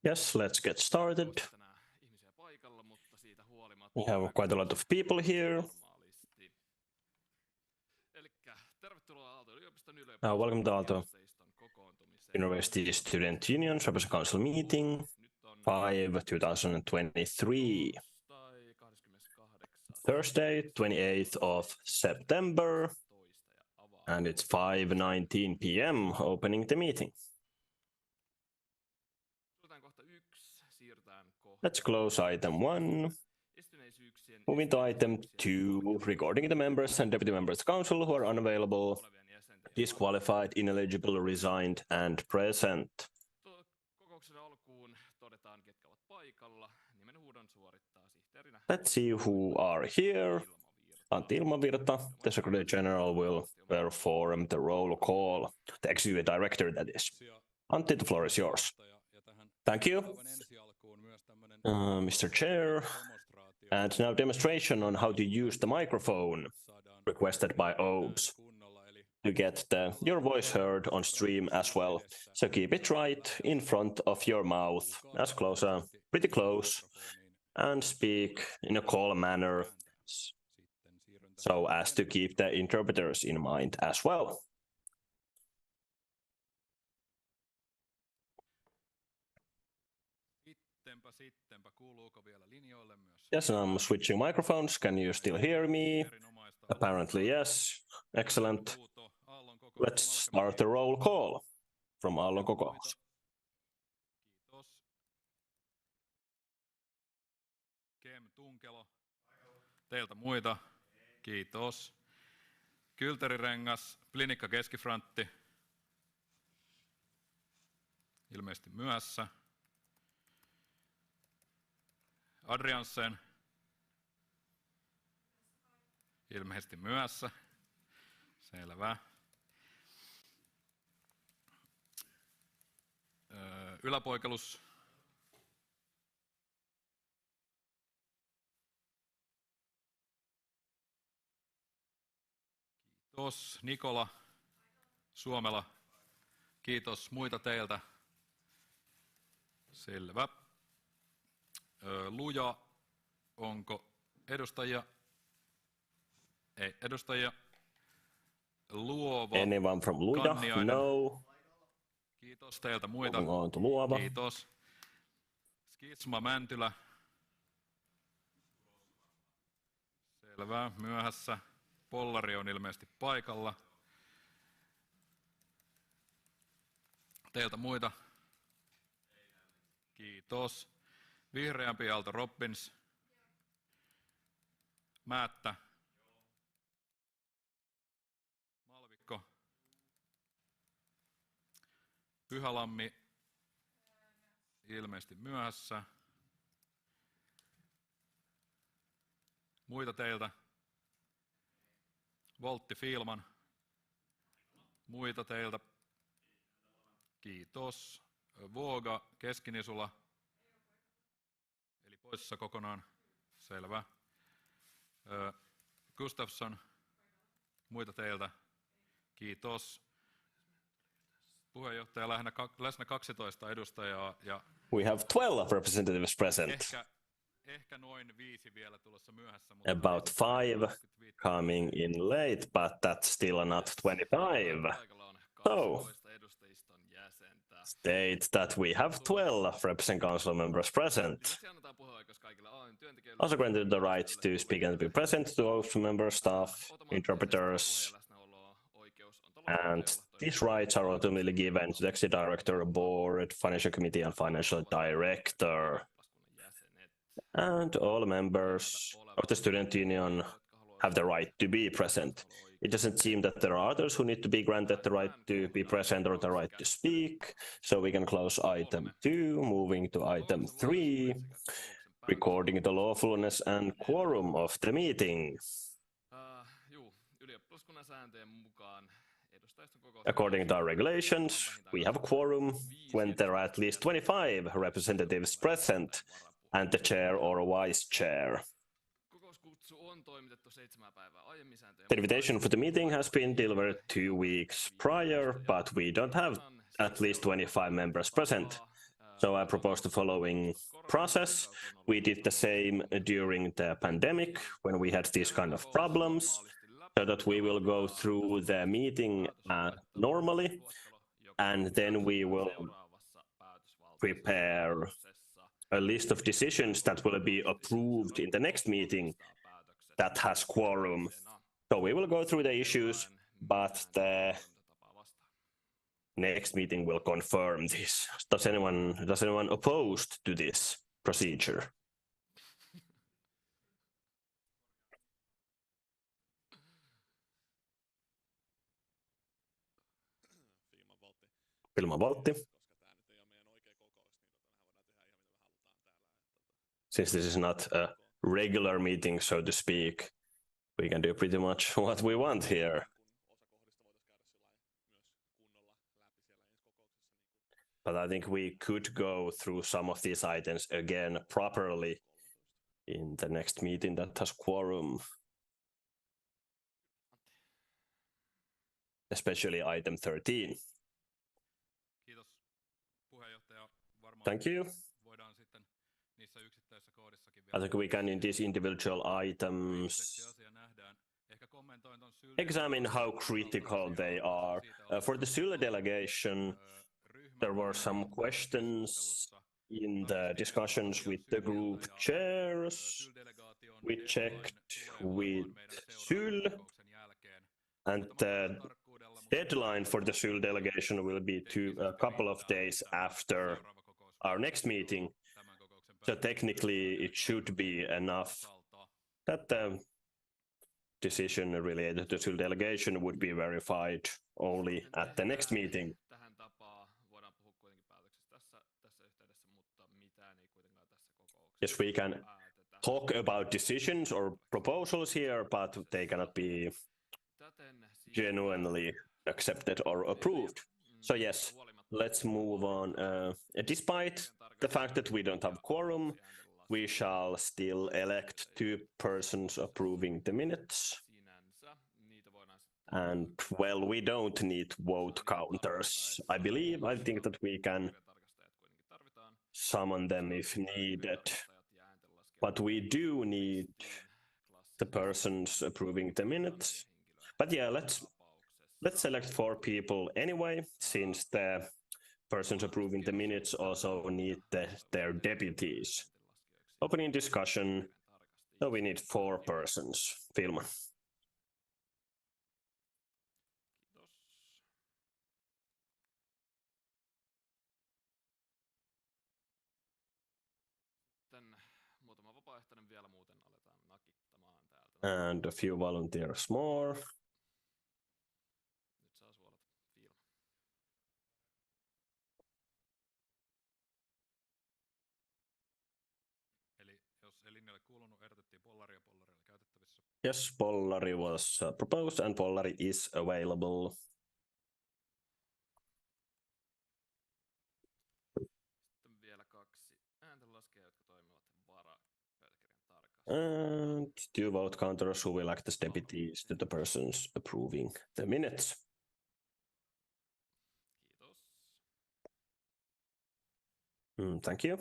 Yes, let's get started. We have quite a lot of people here. Welcome to Aalto University Student Union's Representative Council meeting 5/2023. Thursday, 28th of September, and it's 5:19 p.m. opening the meeting. Let's close item 1. Moving to item 2, regarding the members and deputy members of council who are unavailable, disqualified, ineligible, resigned, and present. Let's see who are here. Antti Ilmavirta, the Secretary General, will perform the roll call. The Executive Director, that is. Antti, the floor is yours. Thank you, Mr. Chair. And now demonstration on how to use the microphone requested by OBS to get your voice heard on stream as well. So keep it right in front of your mouth, as close, pretty close, and speak in a calm manner so as to keep the interpreters in mind as well. Yes, I'm switching microphones. Can you still hear me? Apparently, yes. Excellent. Let's start the roll call from Aallon kokous. Kem Tunkelo. Teiltä muita. Kiitos. Kylterirengas, Klinikka Keskifrontti. Ilmeisesti myöhässä. Adriansen. Ilmeisesti myöhässä. Selvä. Yläpoikelus. Kiitos. Nikola. Suomela. Kiitos. Muita teiltä. Selvä. Luja. Onko edustajia? Ei edustajia. Luova. Anyone from Luja? Kanniainen. No. Kiitos teiltä muita. Luova. Kiitos. Skisma Mäntylä. Selvä. Myöhässä. Pollari on ilmeisesti paikalla. Teiltä muita? Kiitos. Vihreämpi Aalto Robbins. Määttä. Malvikko. Pyhälammi. Ilmeisesti myöhässä. Muita teiltä? Voltti Fiilman. Muita teiltä? Kiitos. Vuoga Keskinisula. Eli poissa kokonaan. Selvä. Gustafsson. Muita teiltä? Kiitos. Puheenjohtaja läsnä 12 edustajaa. Ja We have 12 representatives present. Ehkä noin 5 vielä tulossa myöhässä. About 5 coming in late, but that's still not 25. So, state that we have 12 representative council members present. Also granted the right to speak and be present to those members, staff, interpreters, and these rights are ultimately given to the executive director, board, financial committee, and financial director. And all members of the student union have the right to be present. It doesn't seem that there are others who need to be granted the right to be present or the right to speak. So we can close item 2, moving to item 3, recording the lawfulness and quorum of the meeting. According to our regulations, we have a quorum when there are at least 25 representatives present and the chair or vice chair. The invitation for the meeting has been delivered 2 weeks prior, but we don't have at least 25 members present. So I propose the following process. We did the same during the pandemic when we had these kind of problems, so that we will go through the meeting normally, and then we will prepare a list of decisions that will be approved in the next meeting that has quorum. So we will go through the issues, but the next meeting will confirm this. Does anyone opposed to this procedure? Filma Voltti. Since this is not a regular meeting, so to speak, we can do pretty much what we want here. But I think we could go through some of these items again properly in the next meeting that has quorum. Especially item 13. Thank you. I think we can, in these individual items, examine how critical they are. For the Sule delegation, there were some questions in the discussions with the group chairs. We checked with Sule, and the deadline for the Sule delegation will be a couple of days after our next meeting. So technically, it should be enough that the decision related to Sule delegation would be verified only at the next meeting. Yes, we can talk about decisions or proposals here, but they cannot be genuinely accepted or approved. So yes, let's move on. Despite the fact that we don't have quorum, we shall still elect 2 persons approving the minutes. And, well, we don't need vote counters. I think that we can summon them if needed. But we do need the persons approving the minutes. But yeah, let's select 4 people anyway, since the persons approving the minutes also need their deputies. Opening discussion. So we need 4 persons. Filman. And a few volunteers more. Yes, Pollari was proposed and Pollari is available. And 2 vote counters who will act as deputies to the persons approving the minutes. Thank you.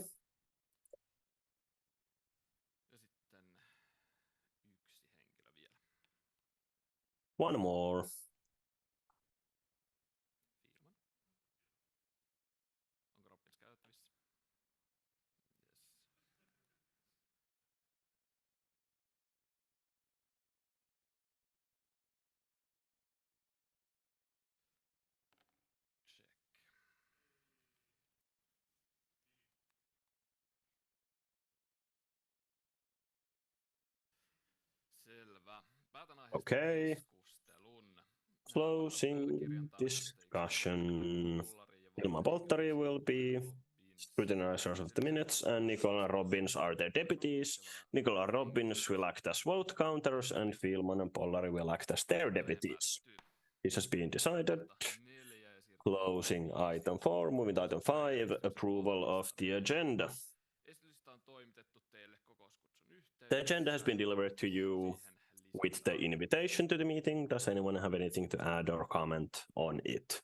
One more. Okay. Closing discussion. Ilma Polttari will be scrutinizers of the minutes, and Nicola Robbins are their deputies. Nicola Robbins will act as vote counters, and Filman and Pollari will act as their deputies. This has been decided. Closing item 4, moving to item 5, approval of the agenda. The agenda has been delivered to you with the invitation to the meeting. Does anyone have anything to add or comment on it?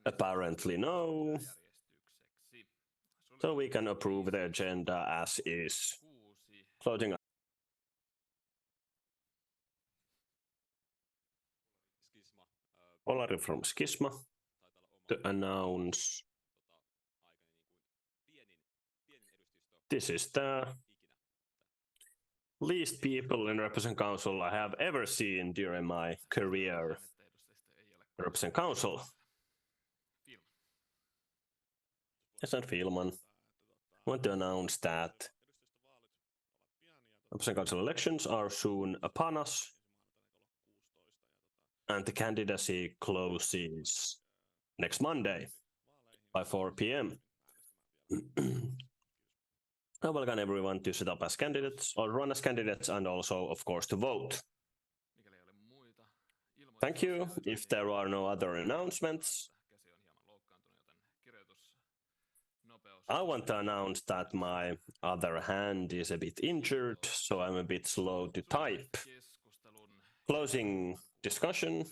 Apparently no. So we can approve the agenda as is. Closing. Olari from Schisma to announce. This is the least people in Represent Council I have ever seen during my career. Represent Council. Yes, and Filman. I want to announce that Represent Council elections are soon upon us, and the candidacy closes next Monday by 4 p.m. I welcome everyone to set up as candidates or run as candidates and also, of course, to vote. Thank you. If there are no other announcements, I want to announce that my other hand is a bit injured, so I'm a bit slow to type. Closing discussion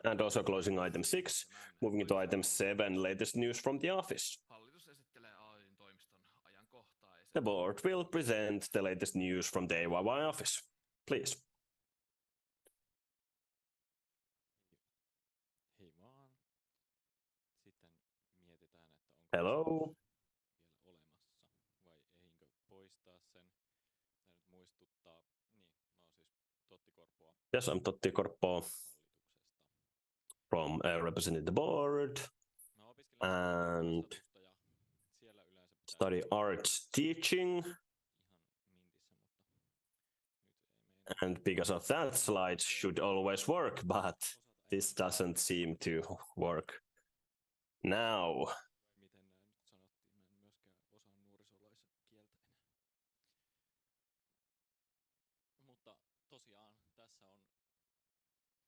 and also closing item 6, moving to item 7, latest news from the office. The board will present the latest news from the AYYE office. Please. Hello. Yes, I'm Totti Korppo from representing the board and study arts teaching. And because of that, slides should always work, but this doesn't seem to work now.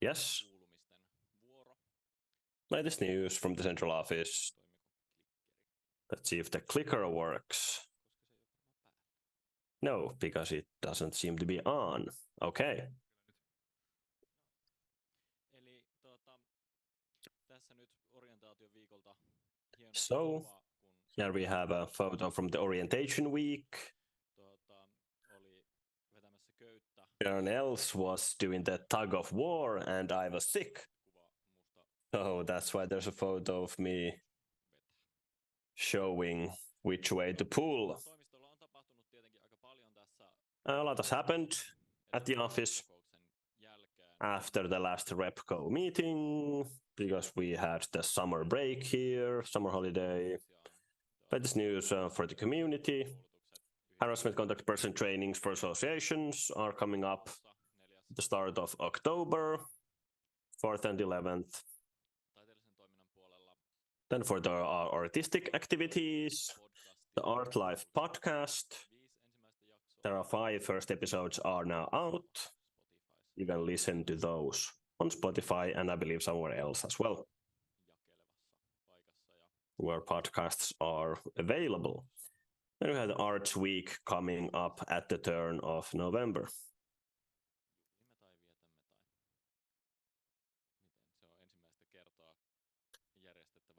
Yes. Latest news from the central office. Let's see if the clicker works. No, because it doesn't seem to be on. Okay. So, here we have a photo from the orientation week. Everyone else was doing the tug of war and I was sick. So that's why there's a photo of me showing which way to pull. A lot has happened at the office after the last RepCo meeting, because we had the summer break here, summer holiday. Latest news for the community. Harassment contact person trainings for associations are coming up at the start of October, 4th and 11th. Then for the artistic activities, the Art Life podcast. There are 5 first episodes are now out. You can listen to those on Spotify and I believe somewhere else as well, where podcasts are available. Then we have the Arts Week coming up at the turn of November.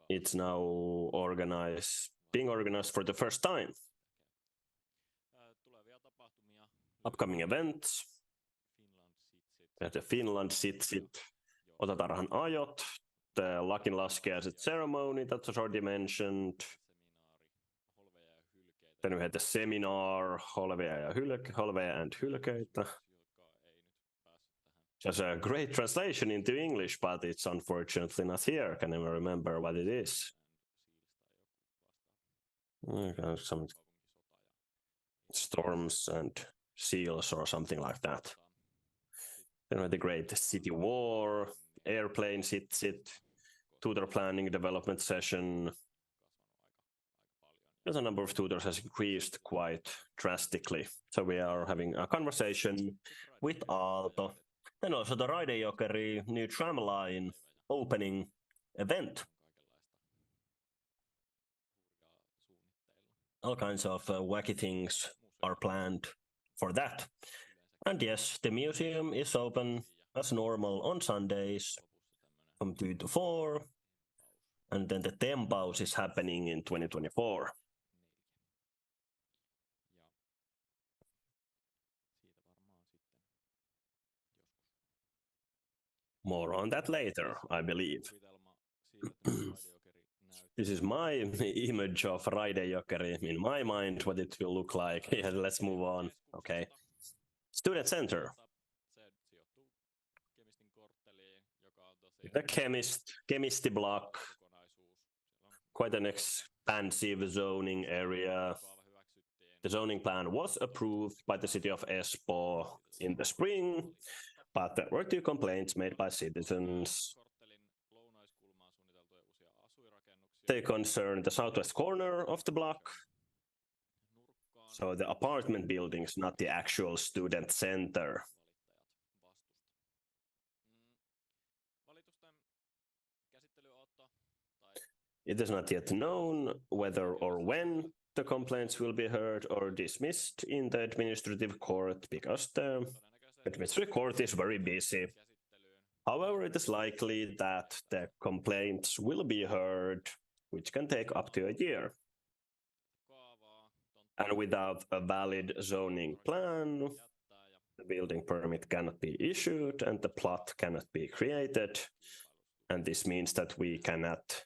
It's now being organized for the first time. Upcoming events. The Finland Sit, Otatarhan Ajot, the lakinlaskiaiset ceremony that was already mentioned. Then we had the seminar, Holveja and Hylkeitä. There's a great translation into English, but it's unfortunately not here. I can never remember what it is. Some storms and seals or something like that. Then we had the great city war, airplane sit, tutor planning development session. The number of tutors has increased quite drastically. So we are having a conversation with Aalto. Then also the Raidejokeri new tramline opening event. All kinds of wacky things are planned for that. And yes, the museum is open as normal on Sundays from 2 to 4. And then the tempaus is happening in 2024. More on that later, I believe. This is my image of Raidejokeri in my mind, what it will look like. Yeah, let's move on. Okay. Student Center. The chemistry block. Quite an expansive zoning area. The zoning plan was approved by the city of Espoo in the spring, but there were 2 complaints made by citizens. They concern the southwest corner of the block, so the apartment buildings, not the actual student center. It is not yet known whether or when the complaints will be heard or dismissed in the administrative court, because the administrative court is very busy. However, it is likely that the complaints will be heard, which can take up to a year. And without a valid zoning plan, the building permit cannot be issued and the plot cannot be created. And this means that we cannot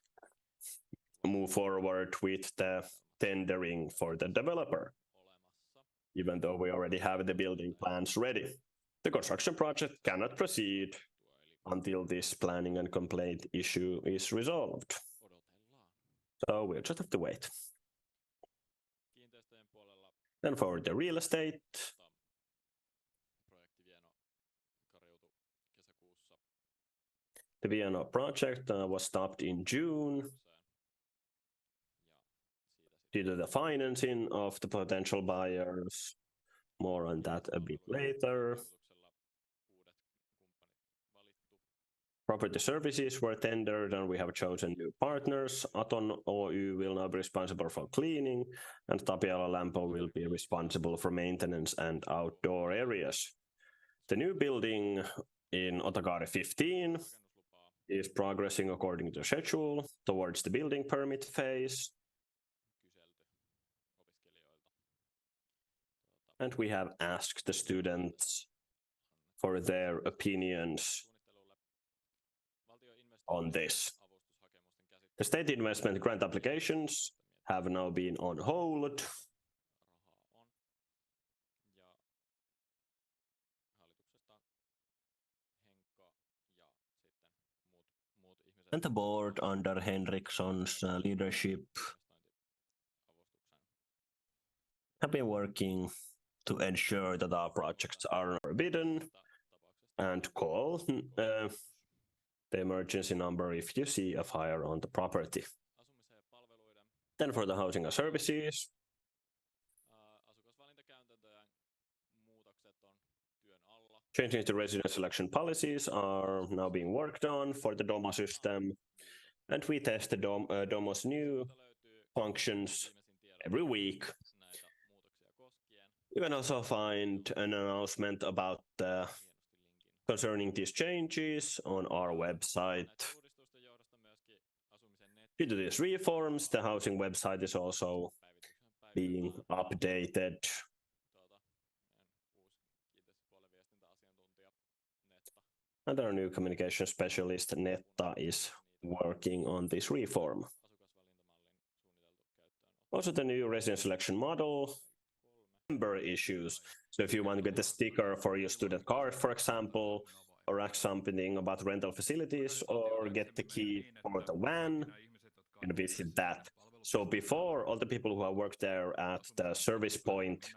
move forward with the tendering for the developer, even though we already have the building plans ready. The construction project cannot proceed until this planning and complaint issue is resolved. So we'll just have to wait. Then for the real estate, the Vieno project was stopped in June due to the financing of the potential buyers. More on that a bit later. Property services were tendered and we have chosen new partners. Aton Oy will now be responsible for cleaning and Tapiala Lampo will be responsible for maintenance and outdoor areas. The new building in Otakaari 15 is progressing according to schedule towards the building permit phase. And we have asked the students for their opinions on this. The state investment grant applications have now been on hold. And the board under Henriksson's leadership have been working to ensure that our projects are forbidden and call the emergency number if you see a fire on the property. Then for the housing and services, changes to resident selection policies are now being worked on for the Domo system, and we test the Domo's new functions every week. You can also find an announcement about concerning these changes on our website. Due to these reforms, the housing website is also being updated. And our new communication specialist, Netta, is working on this reform. Also, the new resident selection model, member issues. So if you want to get a sticker for your student card, for example, or ask something about rental facilities, or get the key for the van, you can visit that. So before, all the people who have worked there at the service point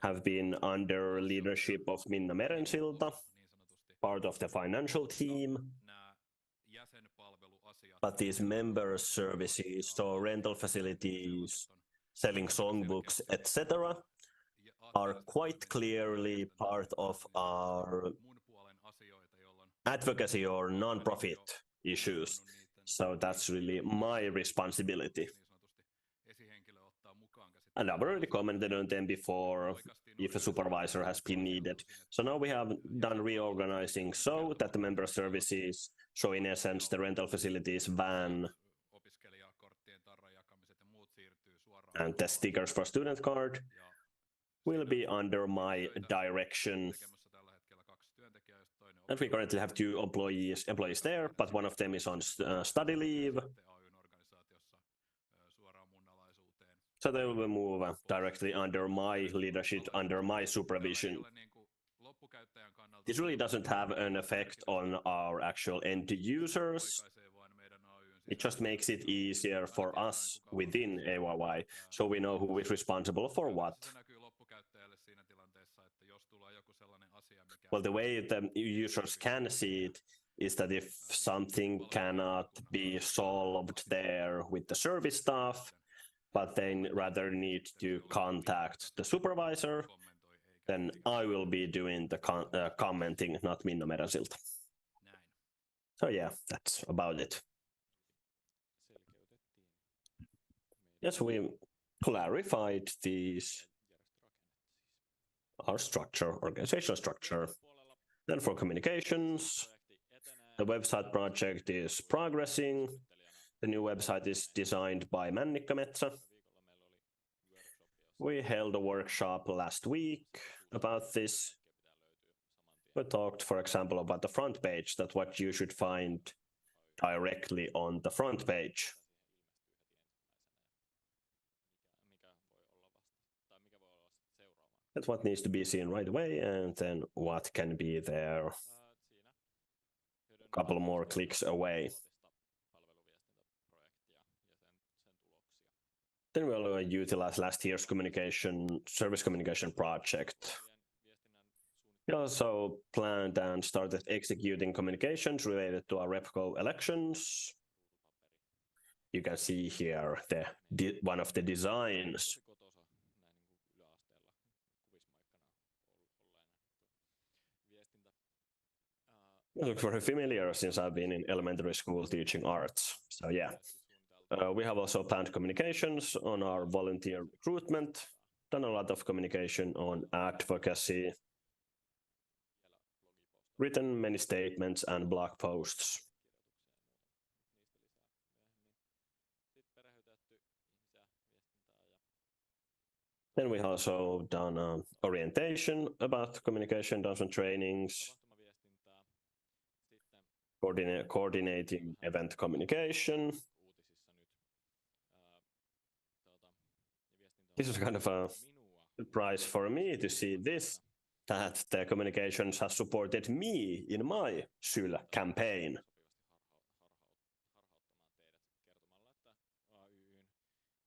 have been under leadership of Minna Merensilta, part of the financial team. But these member services, so rental facilities, selling songbooks, etc., are quite clearly part of our advocacy or non-profit issues. So that's really my responsibility. And I've already commented on them before. if a supervisor has been needed. So now we have done reorganizing so that the member services, so in essence the rental facilities, van, and the stickers for student card will be under my direction. And we currently have 2 employees there, but one of them is on study leave. So they will move directly under my leadership, under my supervision. This really doesn't have an effect on our actual end users. It just makes it easier for us within AYYE, so we know who is responsible for what. Well, the way the users can see it is that if something cannot be solved there with the service staff, but they rather need to contact the supervisor, then I will be doing the commenting, not Minna Merensilta. So yeah, that's about it. Yes, we clarified our structure, organizational structure. Then for communications, the website project is progressing. The new website is designed by Männikkömetsä. We held a workshop last week about this. We talked, for example, about the front page, that what you should find directly on the front page. That's what needs to be seen right away, and then what can be there a couple more clicks away. Then we'll utilize last year's service communication project. We also planned and started executing communications related to our RepCo elections. You can see here one of the designs. It looks very familiar since I've been in elementary school teaching arts. So yeah, we have also planned communications on our volunteer recruitment, done a lot of communication on advocacy, written many statements and blog posts. Then we also done orientation about communication, done some trainings, coordinating event communication. This is kind of a surprise for me to see this, that the communications has supported me in my SYL campaign.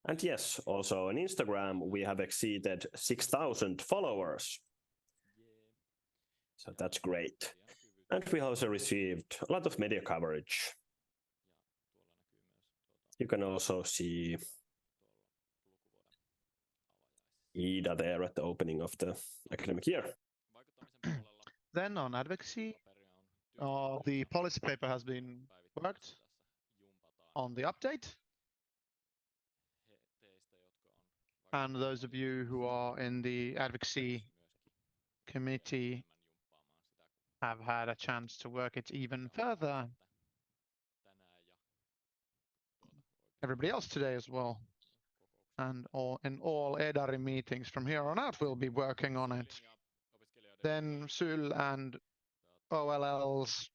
And yes, also on Instagram, we have exceeded 6,000 followers. So that's great. And we also received a lot of media coverage. You can also see Ida there at the opening of the academic year. Then on advocacy, the policy paper has been worked on the update. And those of you who are in the advocacy committee have had a chance to work it even further. Everybody else today as well. And in all EDARI meetings from here on out, we'll be working on it. Then SYL and OLL's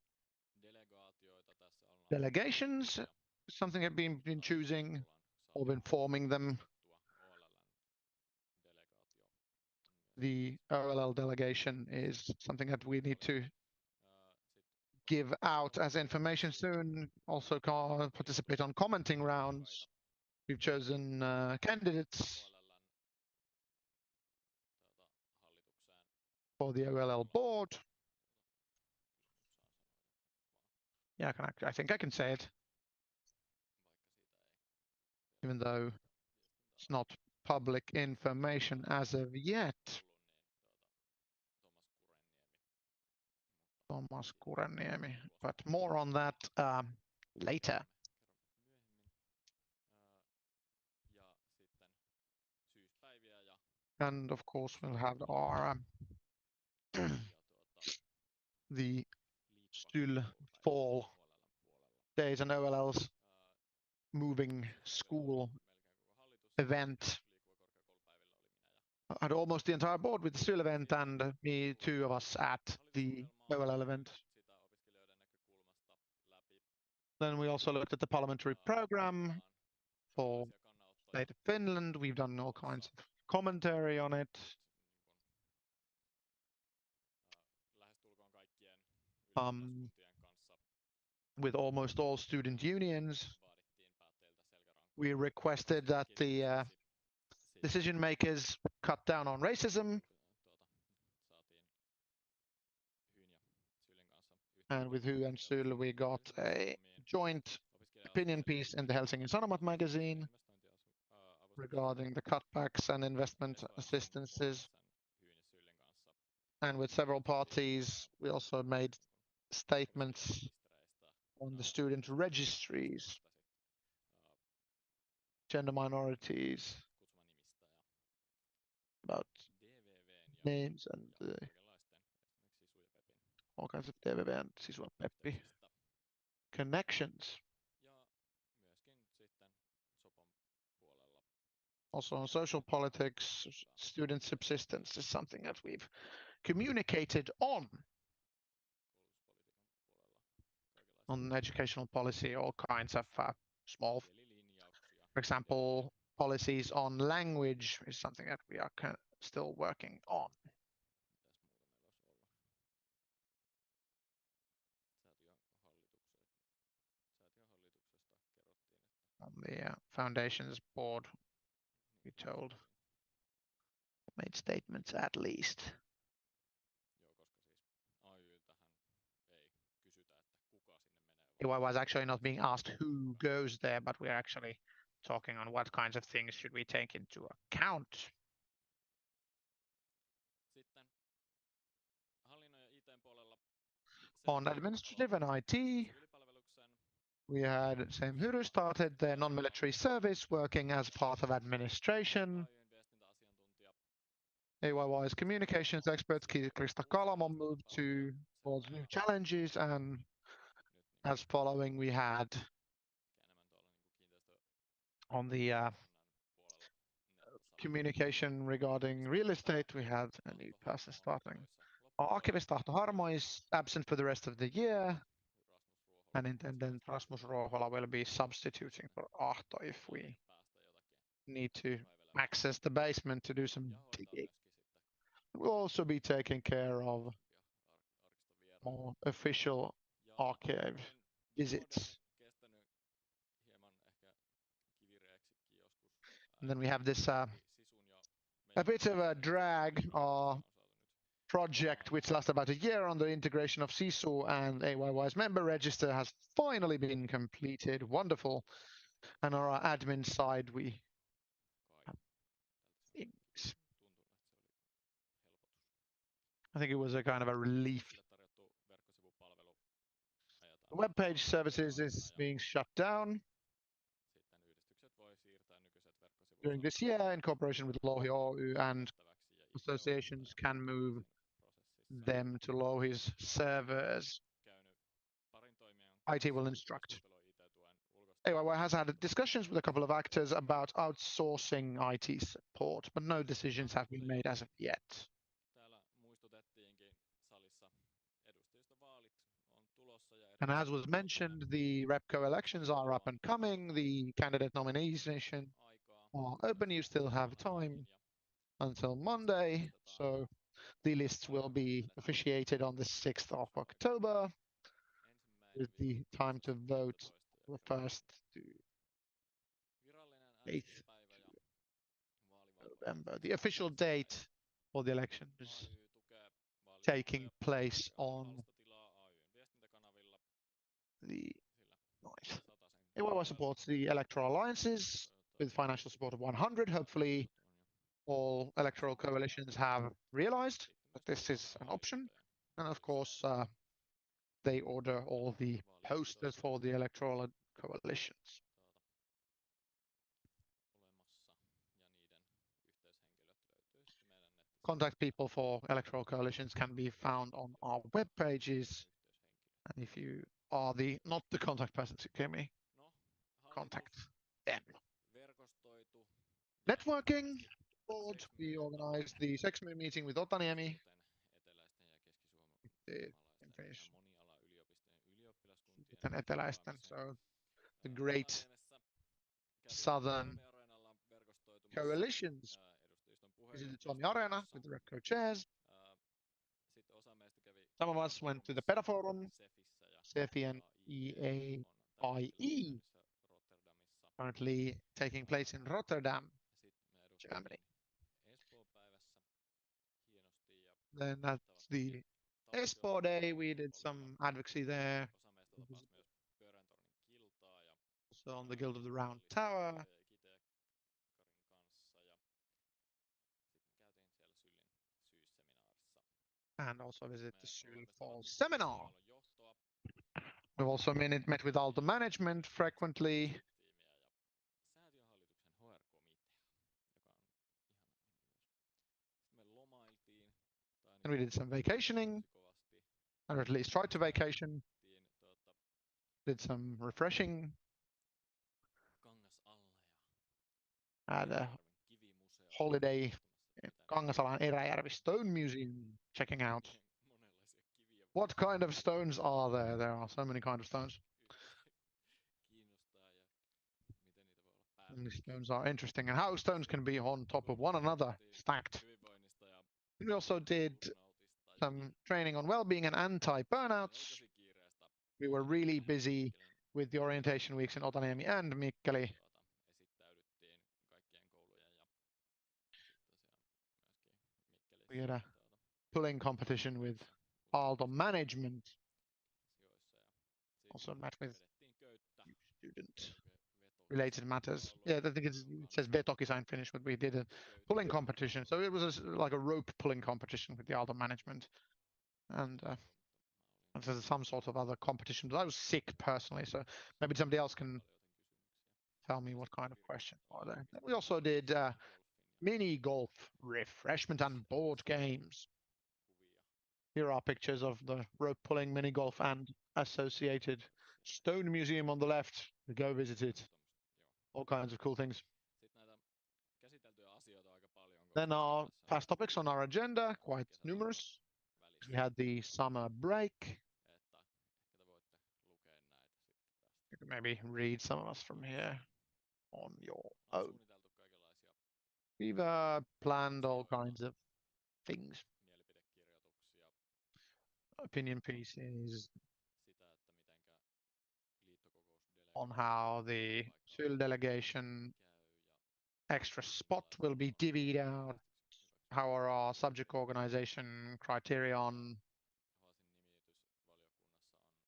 delegations, something I've been choosing or been forming them. The OLL delegation is something that we need to give out as information soon. Also participate on commenting rounds. We've chosen candidates for the OLL board. Yeah, I think I can say it, even though it's not public information as of yet. Thomas Kuraniemi, but more on that later. And of course, we'll have our the Styl fall days and OLLs moving school event. I had almost the entire board with the Styl event and me, two of us at the OLL event. Then we also looked at the parliamentary program for state of Finland. We've done all kinds of commentary on it. With almost all student unions, we requested that the decision makers cut down on racism. And with Hu and Sul, we got a joint opinion piece in the Helsingin Sanomat magazine regarding the cutbacks and investment assistances. And with several parties, we also made statements on the student registries, gender minorities, about names and all kinds of DVV and Sisu and Peppi connections. Also on social politics, student subsistence is something that we've communicated on educational policy, all kinds of small, for example, policies on language is something that we are still working on. On the foundation's board, we made statements at least. AYYE was actually not being asked who goes there, but we're actually talking on what kinds of things should we take into account. On administrative and IT, we had Sam Huru started their non-military service working as part of administration. AYY's communications expert Krista Kalamon moved towards new challenges, and as following we had on the communication regarding real estate, we had a new person starting. Our archivist Ahto Harmo is absent for the rest of the year, and intendant Rasmus Rohola will be substituting for Ahto if we need to access the basement to do some digging. We'll also be taking care of more official archive visits. And then we have this a bit of a drag project which lasted about a year on the integration of Sisu and AYY's member register has finally been completed. Wonderful. And on our admin side, we have things. I think it was a kind of a relief. The web page services is being shut down during this year in cooperation with Louhi Oy, and associations can move them to Louhi's servers. IT will instruct. AYYE has had discussions with a couple of actors about outsourcing IT support, but no decisions have been made as of yet. And as was mentioned, the RepCo elections are up and coming. The candidate nomination are open. You still have time until Monday. So the lists will be officiated on the 6th of October with the time to vote the 1st to 8th November. The official date for the election is taking place on the 9th. AYYE supports the electoral alliances with financial support of 100. Hopefully all electoral coalitions have realized that this is an option. And of course, they order all the posters for the electoral coalitions. contact people for electoral coalitions can be found on our web pages. And if you are not the contact person to Kemi, contact them. Networking board, we organized the Sexmo meeting with Otaniemi. Eteläisten, so the great southern coalitions. Visited Suomi Arena with the rep co-chairs. Some of us went to the Peta Forum, CEFI and AYYE, currently taking place in Rotterdam, Germany. Then at the Espoo Day, we did some advocacy there. Also on the Guild of the Round Tower. And also visit the Syl Fall Seminar. We've also met with Aalto management frequently. And we did some vacationing, or at least tried to vacation. Did some refreshing. Had a holiday in Kangasalan Eräjärvi Stone Museum, checking out what kind of stones are there. There are so many kind of stones. And these stones are interesting, and how stones can be on top of one another, stacked. And we also did some training on well-being and anti-burnouts. We were really busy with the orientation weeks in Otaniemi and Mikkeli. We had a pulling competition with Aalto management. Also met with student-related matters. Yeah, I think it says Betoki in Finnish, but we did a pulling competition. So it was like a rope pulling competition with the Aalto management. And there's some sort of other competition. But I was sick personally, so maybe somebody else can tell me what kind of questions are there. We also did mini golf, refreshment and board games. Here are pictures of the rope pulling, mini golf and associated stone museum on the left. We go visit it. All kinds of cool things. Then our past topics on our agenda, quite numerous. We had the summer break. You can maybe read some of us from here on your own. We've planned all kinds of things. Opinion pieces on how the Syl delegation extra spot will be divvied out, how are our subject organization criterion,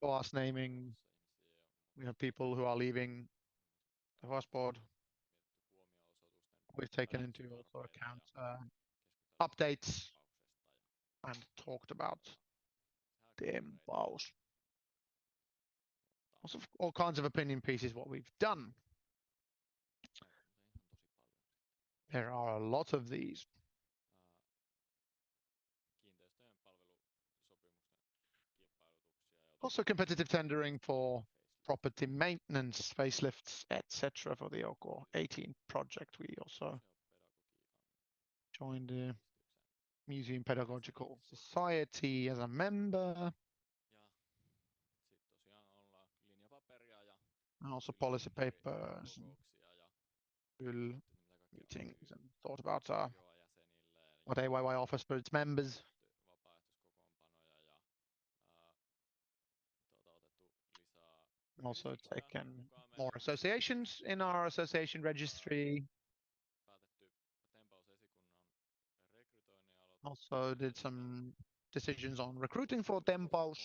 class naming. We have people who are leaving the host board. We've taken into also account updates and talked about demos. Also, all kinds of opinion pieces, what we've done. There are a lot of these. Also competitive tendering for property maintenance, facelifts, etc. for the OK 18 project. We also joined the Museum Pedagogical Society as a member. And also policy papers, and meetings, and thought about what AYYE offers for its members. Also taken more associations in our association registry. Also did some decisions on recruiting for Tempaus.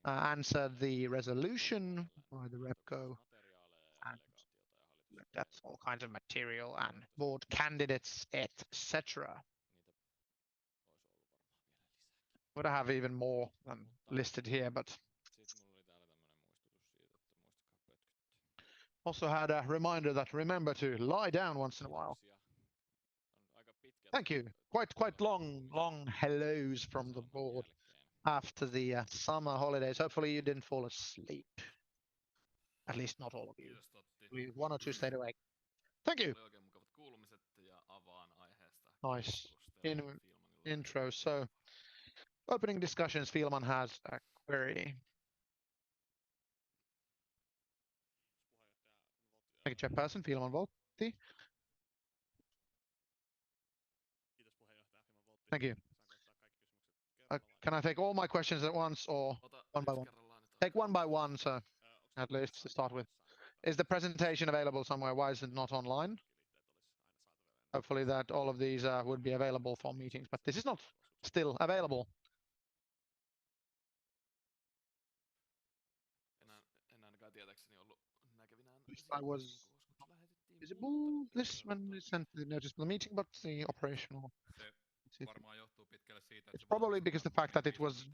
Answered the resolution by the RepCo. And that's all kinds of material and board candidates, etc. Would I have even more listed here, but also had a reminder that remember to lie down once in a while. Thank you. Quite long hellos from the board after the summer holidays. Hopefully you didn't fall asleep. At least not all of you. One or two stayed awake. Thank you. Nice intro. So, opening discussions, Fielman has a query. Thank you, Chairperson. Fielman Voltti. Thank you. Can I take all my questions at once or one by one? Take one by one, so at least to start with. Is the presentation available somewhere? Why is it not online? Hopefully that all of these would be available for meetings, but this is not still available. I was visible this when we sent the notice for the meeting, but the operational. It's probably because the fact that it was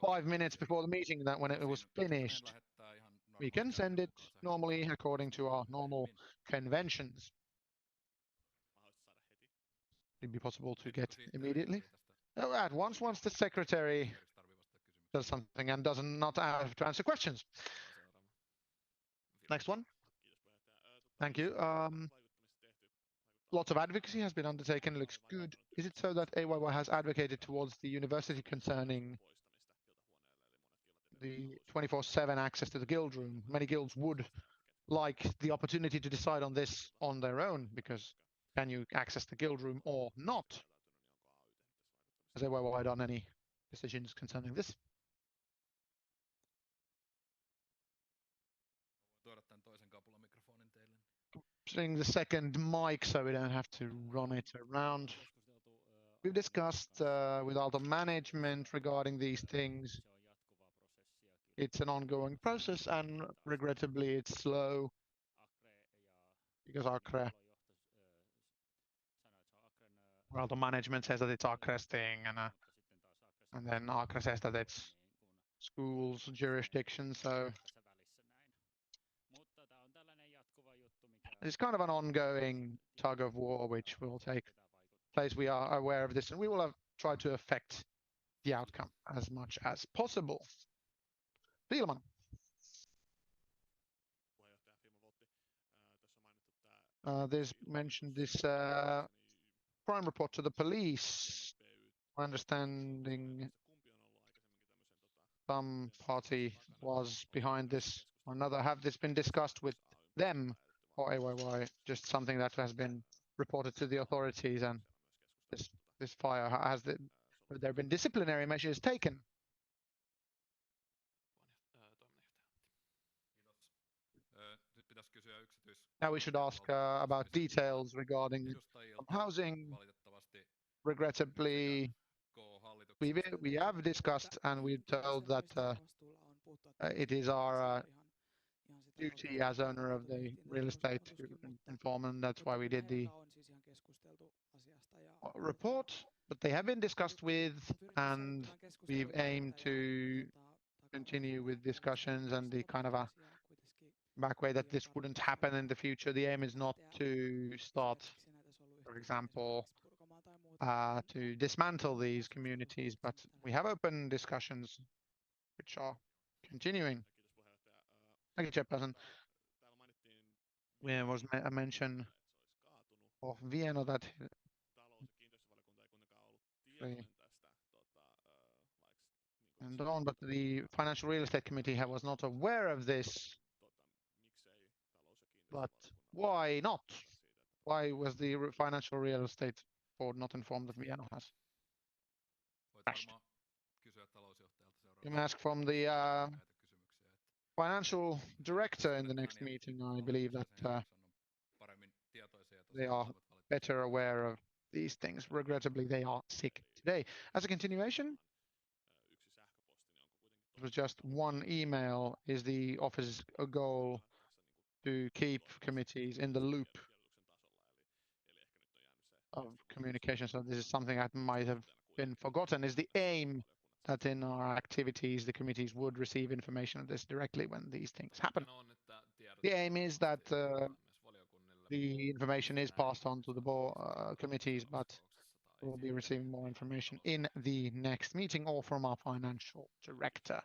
5 minutes before the meeting that when it was finished, we can send it normally according to our normal conventions. It'd be possible to get immediately. No, at once the secretary does something and doesn't not have to answer questions. Next one. Thank you. Lots of advocacy has been undertaken. Looks good. Is it so that AYYE has advocated towards the university concerning the 24/7 access to the guild room? Many guilds would like the opportunity to decide on this on their own, because can you access the guild room or not? Has AYYE done any decisions concerning this? Putting the second mic so we don't have to run it around. We've discussed with Aalto management regarding these things. It's an ongoing process and regrettably it's slow because Aalto management says that it's Aalto's thing and then Aalto says that it's schools jurisdiction, so it's kind of an ongoing tug of war which will take place. We are aware of this and we will have tried to affect the outcome as much as possible. Fielman. There's mentioned this crime report to the police. My understanding some party was behind this or another. Have this been discussed with them or AYYE? Just something that has been reported to the authorities, and this fire have there been disciplinary measures taken? Now we should ask about details regarding housing. Regrettably, we have discussed and we're told that it is our duty as owner of the real estate to inform them. That's why we did the report, but they have been discussed with and we've aimed to continue with discussions and the kind of a back way that this wouldn't happen in the future. The aim is not to start, for example, to dismantle these communities, but we have open discussions which are continuing. Thank you, Chairperson. There was a mention of Vienna that and on, but the Financial Real Estate Committee was not aware of this. But why not? Why was the Financial Real Estate Board not informed that Vienna has crashed? You can ask from the financial director in the next meeting. I believe that they are better aware of these things. Regrettably, they are sick today. As a continuation, it was just one email. Is the office's goal to keep committees in the loop of communication? So this is something that might have been forgotten. Is the aim that in our activities the committees would receive information of this directly when these things happen? The aim is that the information is passed on to the board committees, but We'll be receiving more information in the next meeting or from our financial director.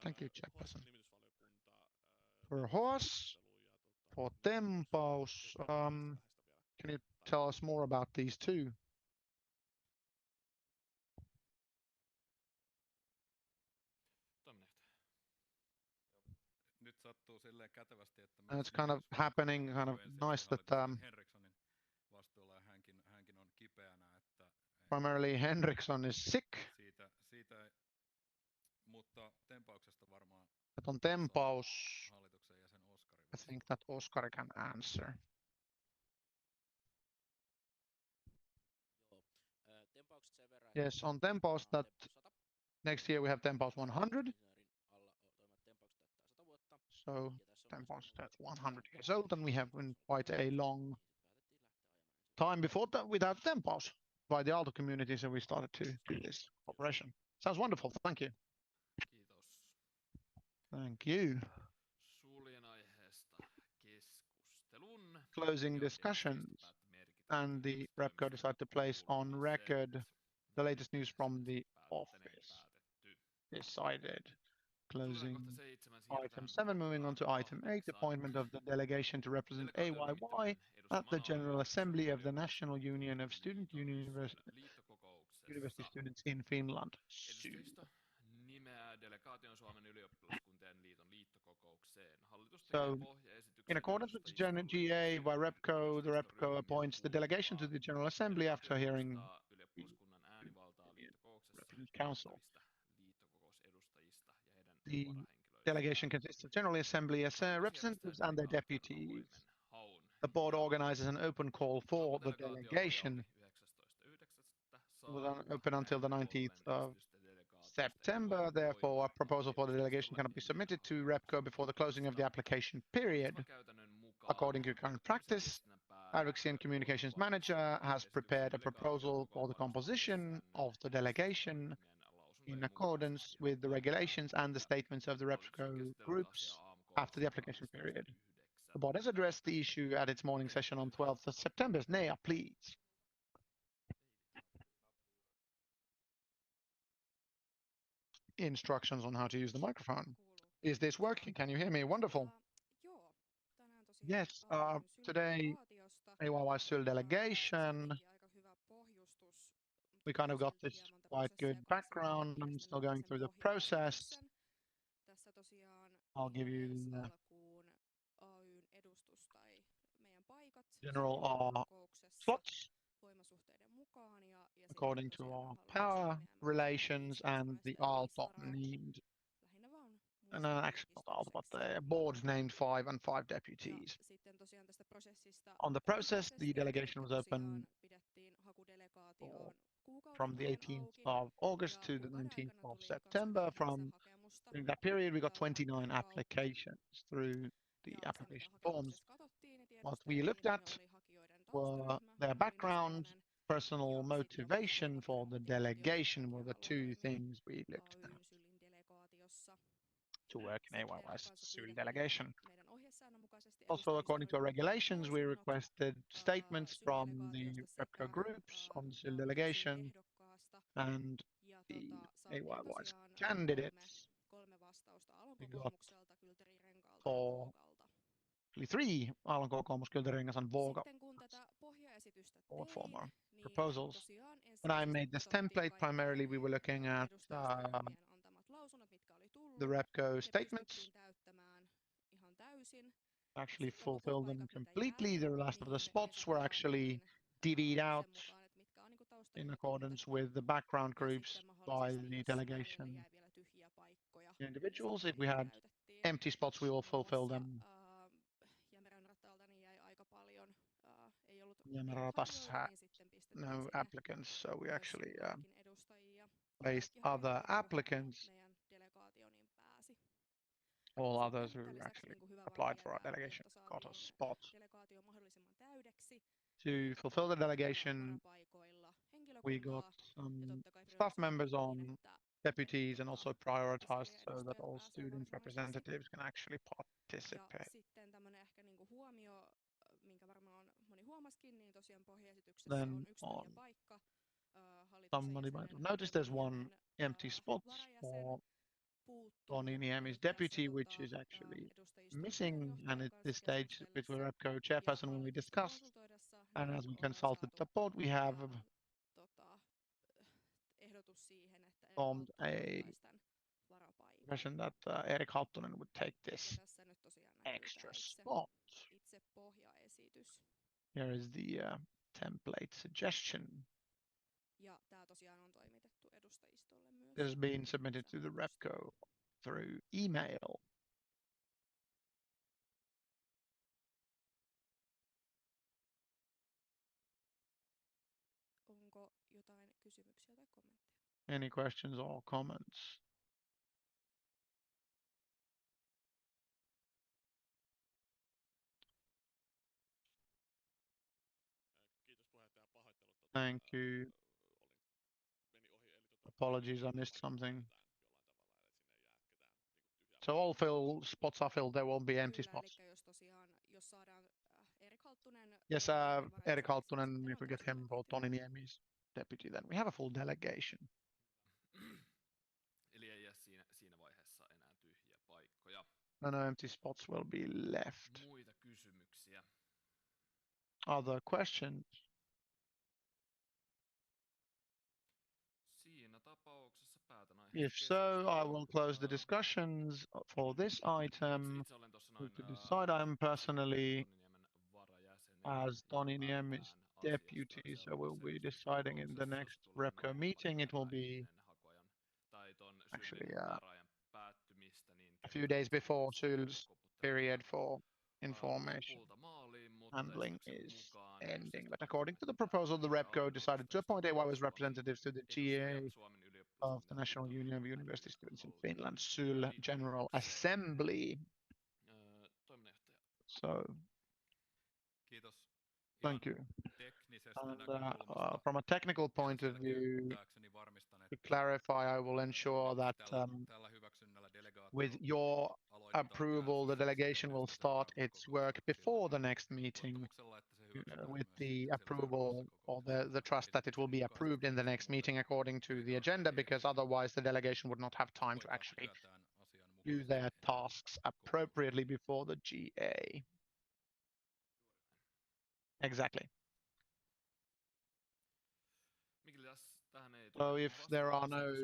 Thank you, Chairperson. For HOAS, for Tempaus, can you tell us more about these two? And it's kind of happening, kind of nice that primarily Henriksson is sick. But on Tempaus, I think that Oskari can answer. Yes, on Tempaus that next year we have Tempaus 100. So Tempaus that's 100 years old, and we have been quite a long time before that without Tempaus by the Aalto community, so we started to do this operation. Sounds wonderful. Thank you. Thank you. Closing discussions, and the Repco decided to place on record the latest news from the office. Decided. Closing item 7, moving on to item 8, appointment of the delegation to represent AYYE at the General Assembly of the National Union of University Students in Finland. So, in accordance with the GA by Repco, the Repco appoints the delegation to the General Assembly after hearing the Representative Council. The delegation consists of General Assembly as representatives and their deputies. The board organizes an open call for the delegation. It was open until the 19th of September. Therefore, a proposal for the delegation cannot be submitted to Repco before the closing of the application period. According to current practice, Advocacy and Communications Manager has prepared a proposal for the composition of the delegation in accordance with the regulations and the statements of the Repco groups after the application period. The board has addressed the issue at its morning session on 12th of September. Nea, please. Instructions on how to use the microphone. Is this working? Can you hear me? Wonderful. Yes, today AYYE Syl delegation. We kind of got this quite good background. I'm still going through the process. I'll give you the general slots according to our power relations and the Aalto named, and actually not Aalto, but the board named 5 and 5 deputies. On the process, the delegation was open from the 18th of August to the 19th of September. During that period, we got 29 applications through the application forms. What we looked at were their background, personal motivation for the delegation were the two things we looked at to work in AYYE's Syl delegation. Also, according to our regulations, we requested statements from the Repco groups on the Syl delegation and the AYYE's candidates. We got three Aallon kokoomus, Kyltärengas and Våga or former proposals. When I made this template, primarily we were looking at the Repco statements. Actually fulfill them completely. The last of the spots were actually divvied out in accordance with the background groups by the delegation individuals. If we had empty spots, we will fulfill them. Jämäratass had no applicants, so we actually placed other applicants. All others who actually applied for our delegation got a spot. To fulfill the delegation, we got some staff members on deputies and also prioritized so that all student representatives can actually participate. then on somebody might have noticed there's one empty spot for Toni Niemi's deputy, which is actually missing. And at this stage, with the RepCo chairperson, when we discussed, and as we consulted the board, we have formed a impression that Erik Halttunen would take this extra spot. Here is the template suggestion. This has been submitted to the RepCo through email. Any questions or comments? Thank you. Apologies, I missed something. So all spots are filled, there won't be empty spots. Yes, Erik Halttunen, if we get him for Toni Niemi's deputy, then we have a full delegation. Eli ei jää siinä vaiheessa enää tyhjiä paikkoja. No empty spots will be left. Muita kysymyksiä? Other questions? Siinä tapauksessa päätän If so, I will close the discussions for this item. To decide, I'm personally, as Toni Niemi's deputy, so we'll be deciding in the next RepCo meeting. It will be actually a few days before Syl's period for information handling is ending. But according to the proposal, the RepCo decided to appoint AYYE's representatives to the GA of the National Union of University Students in Finland, SYL General Assembly. So, thank you. And from a technical point of view, to clarify, I will ensure that with your approval, the delegation will start its work before the next meeting, with the approval or the trust that it will be approved in the next meeting according to the agenda, because otherwise the delegation would not have time to actually do their tasks appropriately before the GA. Exactly. So if there are no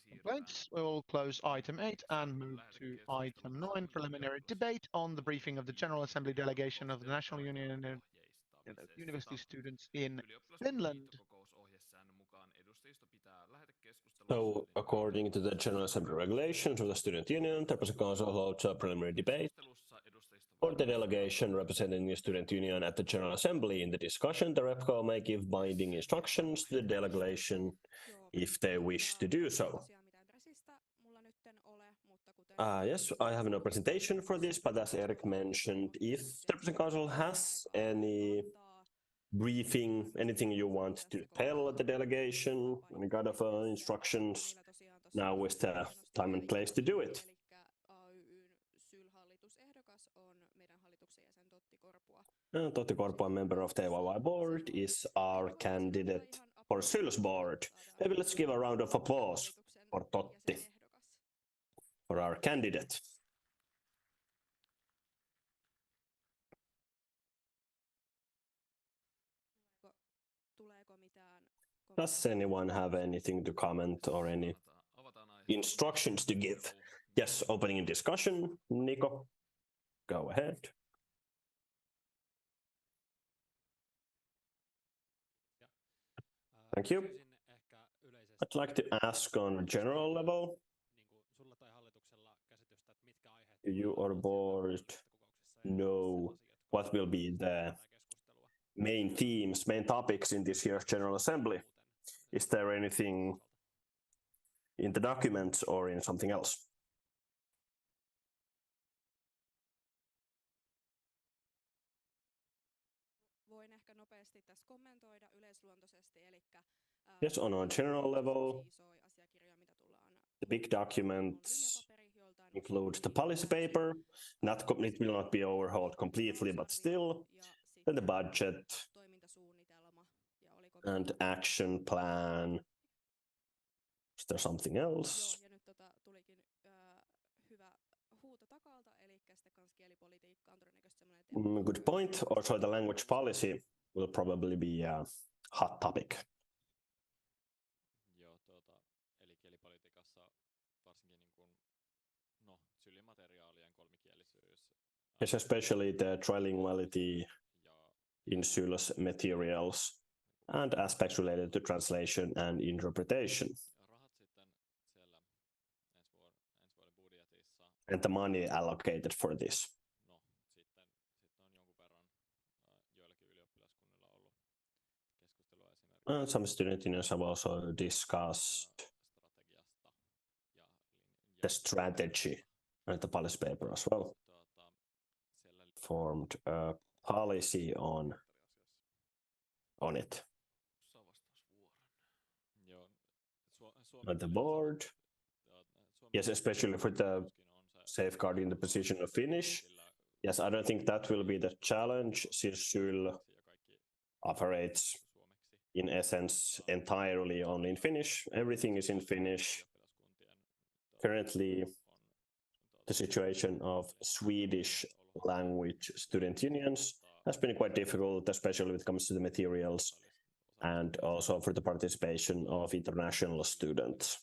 complaints, we will close item 8 and move to item 9, preliminary debate on the briefing of the General Assembly delegation of the National Union of University Students in Finland. So, according to the General Assembly regulations of the Student Union, the Representative Council holds a preliminary debate for the delegation representing the Student Union at the General Assembly. In the discussion, the RepCo may give binding instructions to the delegation if they wish to do so. Yes, I have no presentation for this, but as Erik mentioned, if the Representative Council has any briefing, anything you want to tell the delegation, any kind of instructions, now is the time and place to do it. Totti Korpo, a member of the AYYE board, is our candidate for Syl's board. Maybe let's give a round of applause for Totti, for our candidate. Does anyone have anything to comment or any instructions to give? Yes, opening in discussion. Nico, go ahead. Thank you. I'd like to ask on a general level, do you or board know what will be the main themes, main topics in this year's General Assembly? Is there anything in the documents or in something else? Yes, on a general level, the big documents include the policy paper. It will not be overhauled completely, but still. Then the budget and action plan. Is there something else? Good point. Also, the language policy will probably be a hot topic. Joo, eli kielipolitiikassa varsinkin sylimateriaalien kolmikielisyys. Yes, especially the trilinguality in SYL's materials and aspects related to translation and interpretation. Rahat sitten siellä ensi vuoden budjetissa. And the money allocated for this. No, sitten on jonkun verran joillakin ylioppilaskunnilla ollut keskustelua esimerkiksi. Some student unions have also discussed the strategy and the policy paper as well. Formed a policy on it. At the board, yes, especially for the safeguarding the position of Finnish. Yes, I don't think that will be the challenge, since SYL operates in essence entirely only in Finnish. Everything is in Finnish. Currently, the situation of Swedish language student unions has been quite difficult, especially when it comes to the materials and also for the participation of international students.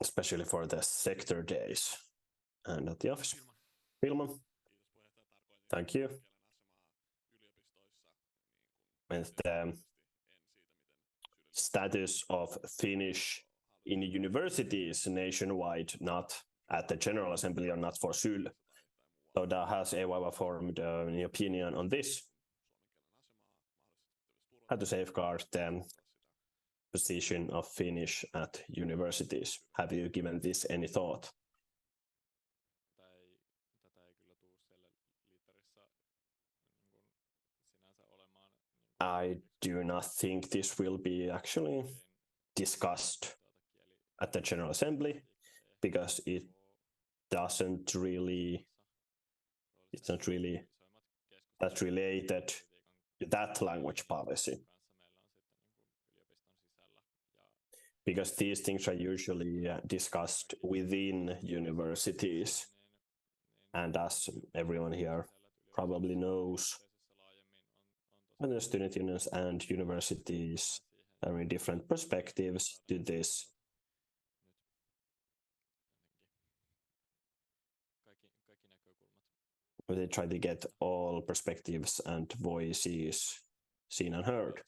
Especially for the sector days and at the office. Vilma, thank you. With the status of Finnish in universities nationwide, not at the General Assembly or not for SYL. So has AYYE formed an opinion on this? How to safeguard the position of Finnish at universities? Have you given this any thought? I do not think this will be actually discussed at the General Assembly, because it's not really that related to that language policy. Because these things are usually discussed within universities. And as everyone here probably knows, the student unions and universities are in different perspectives to this. They try to get all perspectives and voices seen and heard.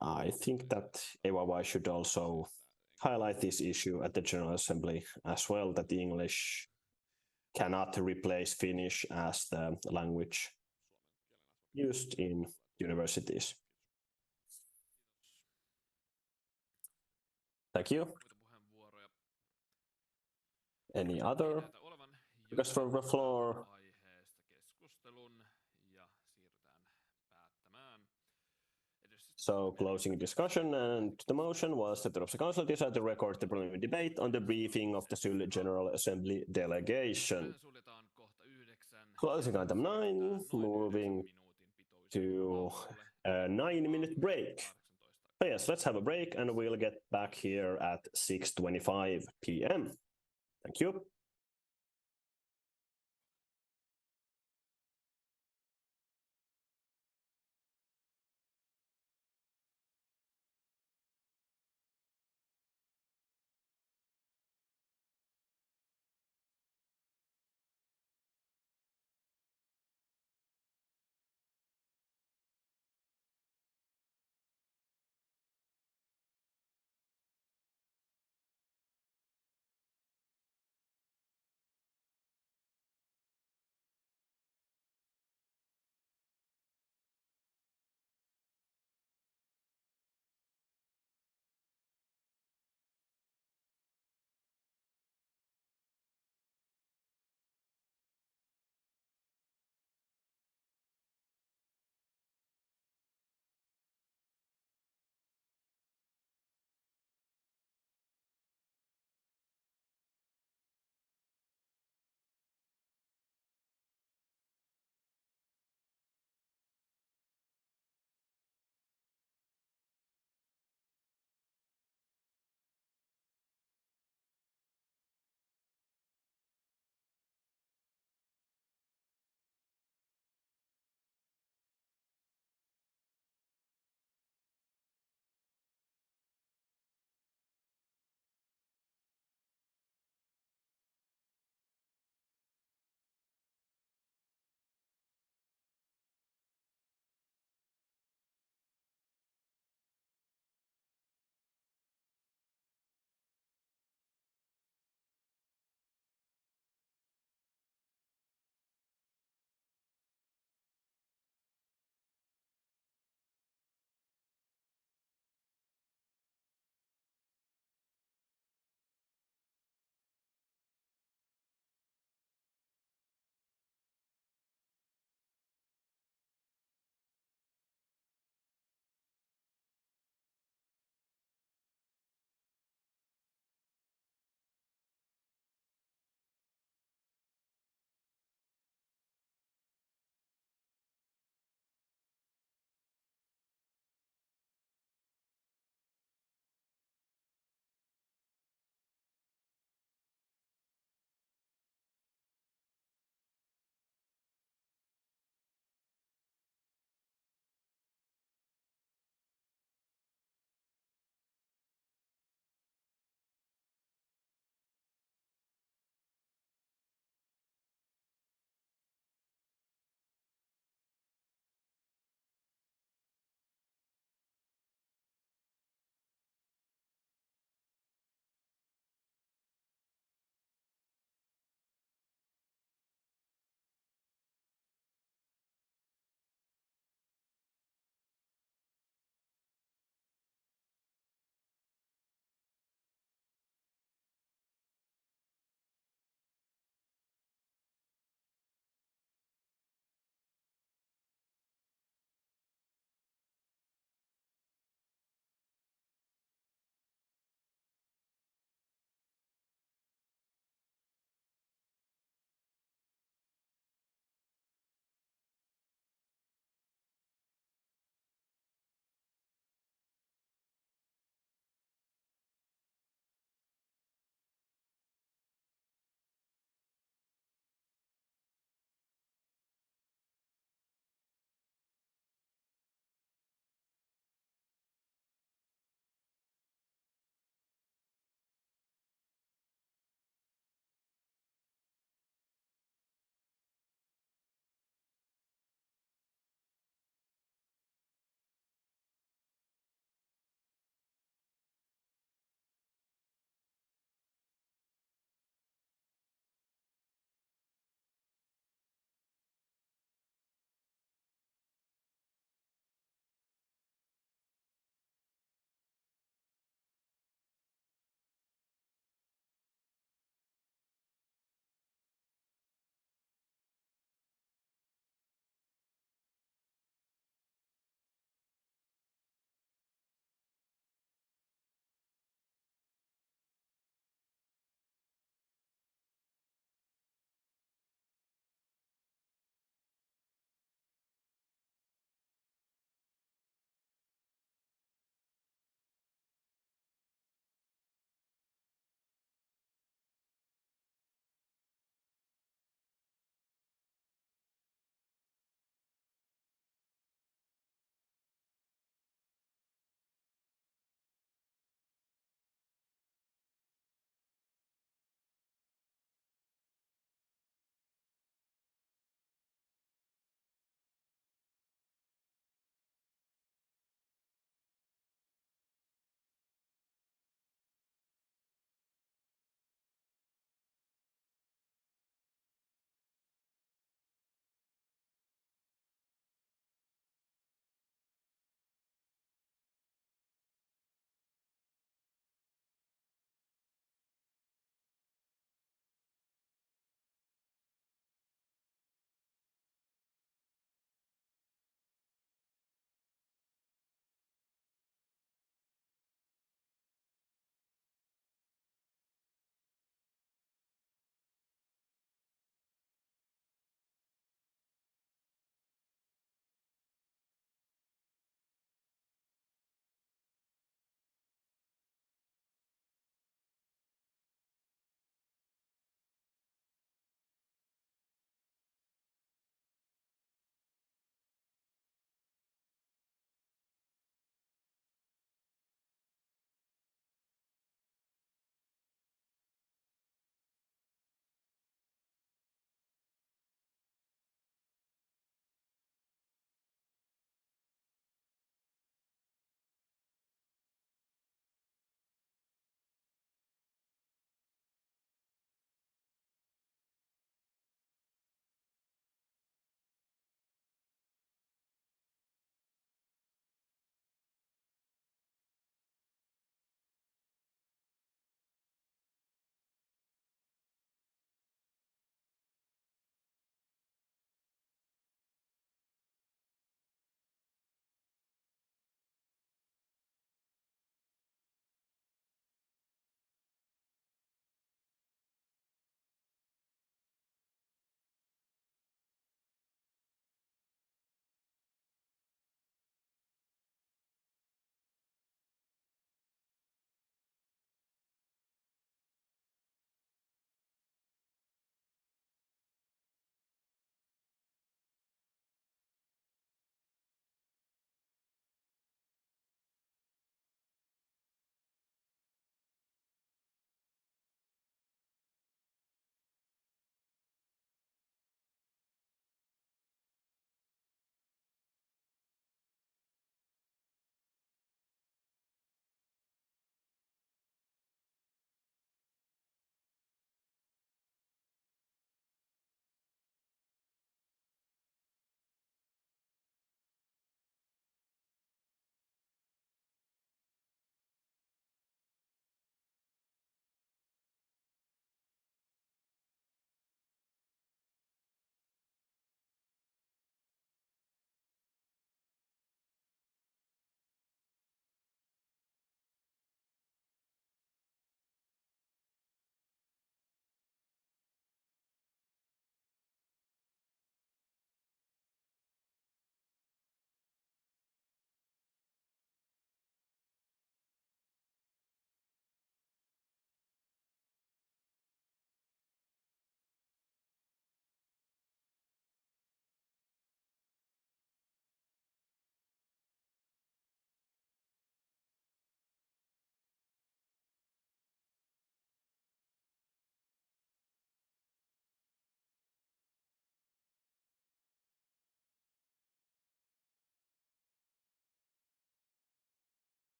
I think that AYYE should also highlight this issue at the General Assembly as well, that the English cannot replace Finnish as the language used in universities. Thank you. Any other? Because from the floor. So closing discussion, and the motion was that the Council decided to record the preliminary debate on the briefing of the SYL General Assembly delegation. Closing item 9, moving to a 9-minute break. So yes, let's have a break and we'll get back here at 6:25 p.m. Thank you.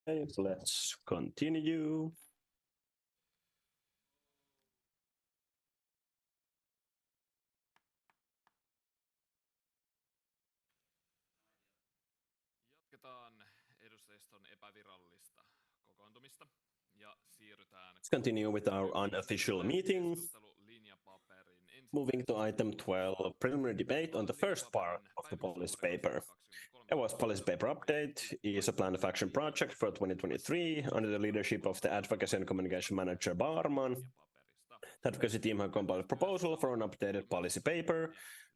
Okay, let's continue. Jatketaan edustajiston epävirallista kokoontumista ja siirrytään Let's continue with our unofficial meeting. Moving to item 12, preliminary debate on the first part of the policy paper. AYYE's policy paper update is a plan of action project for 2023 under the leadership of the Advocacy and Communication Manager Barman. The advocacy team has compiled a proposal for an updated policy paper.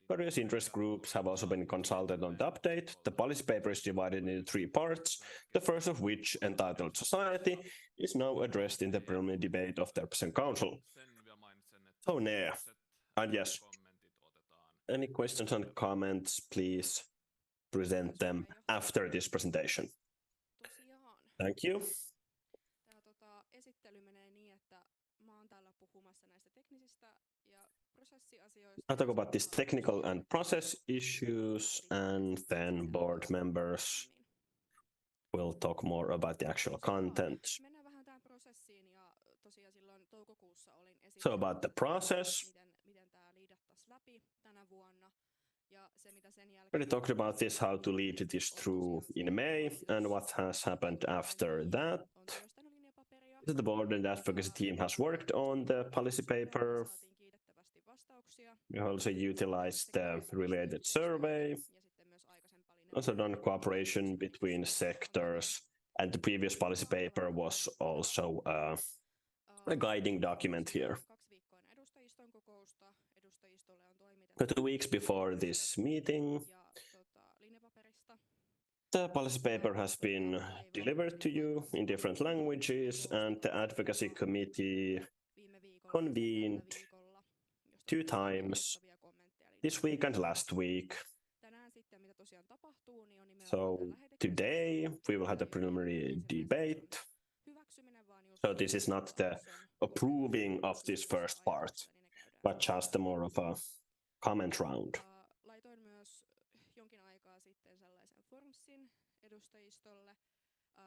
Various interest groups have also been consulted on the update. The policy paper is divided into 3 parts, the first of which, entitled Society, is now addressed in the preliminary debate of the Representative Council. So, Nea, and yes, any questions and comments, please present them after this presentation. Tosiaan. Thank you. Tämä esittely menee niin, että mä oon täällä puhumassa näistä teknisistä ja prosessiasioista. I'll talk about these technical and process issues, and then board members will talk more about the actual content. Mennään vähän tähän prosessiin ja tosiaan silloin toukokuussa olin So about the process, miten tämä liidattaisiin läpi tänä vuonna. Ja se, mitä sen jälkeen already talked about this, how to lead this through in May, and what has happened after that. on työstänyt linjapaperia. The board and advocacy team has worked on the policy paper. Saatiin kiitettävästi vastauksia. We also utilized the related survey, Ja sitten myös aikaisempaa also done cooperation between sectors, and the previous policy paper was also a guiding document here. 2 viikkoa ennen edustajiston kokousta. Edustajistolle on toimitettu 2 weeks before this meeting, ja linjapaperista. the policy paper has been delivered to you in different languages, and the advocacy committee Viime viikolla convened tällä viikolla, josta 2 tuli times kiinnostavia kommentteja liittyen this week and last week. tänään sitten, mitä tosiaan tapahtuu, niin on nimenomaan So tämä today we will have the preliminary debate. hyväksyminen, vaan just So this is not the approving of this first part, but just more of a comment round. Laitoin myös jonkin aikaa sitten sellaisen formsin edustajistolle.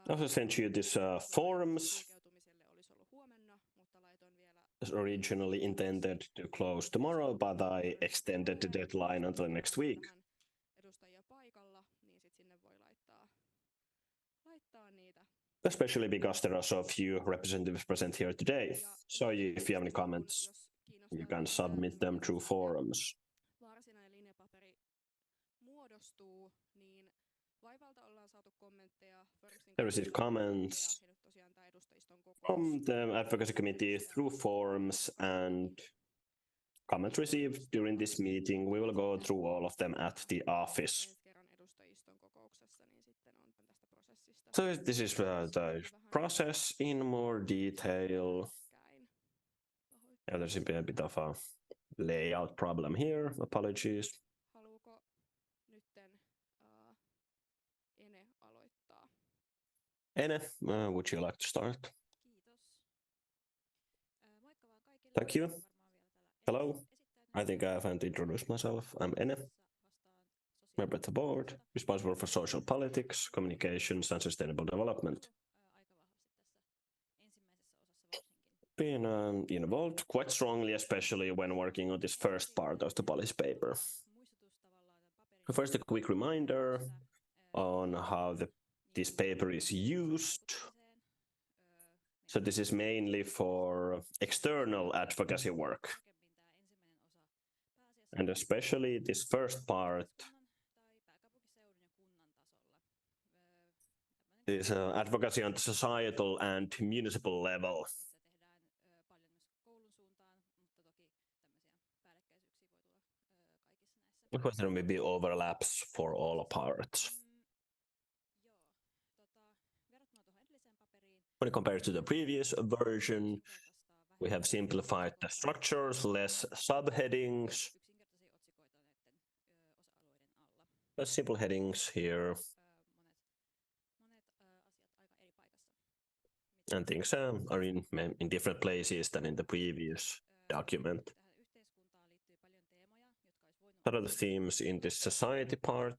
I also sent you this forms. Sulkeutumiselle olisi ollut huomenna, mutta laitoin vielä Was originally intended to close tomorrow, but I extended the deadline until next week. vähän edustajia paikalla, niin sit sinne voi laittaa niitä. Especially because there are so few representatives present here today. Ja So if you have any kun- comments, jos you kiinnostaa can tietää, submit them miten through se forums. varsinainen linjapaperi muodostuu, niin Vaivalta ollaan saatu kommentteja. Formsin There received kautta comments ja nyt tosiaan tää edustajiston kokous. from the advocacy committee through forums and comments received during this meeting. We will go through all of them at the office. Ensi kerran edustajiston kokouksessa, niin sitten on tästä prosessista. So this is the process in more detail. Käin. Yeah, there seems to be a bit of a layout problem here. Apologies. Haluuko nytten Ene aloittaa? Ene, would you like to start? Kiitos. Moikka vaan kaikille. Thank you. Varmaan vielä täällä Hello. esittäytynyt. I think I haven't introduced myself. I'm Ene, Vastaan member of the board, responsible for social politics, communications, and sustainable development. aika vahvasti tässä ensimmäisessä osassa varsinkin. Been involved quite strongly, especially when working on this first part of the policy paper. Muistutus tavallaan tämän paperin First, a quick reminder on how this paper is used. So this is mainly for external advocacy work, and especially this first part is advocacy on the societal and municipal level. Of course, there may be overlaps for all parts. When compared to the previous version, we have simplified the structures, less subheadings, less simple headings here, and things are in different places than in the previous document. What are the themes in this society part?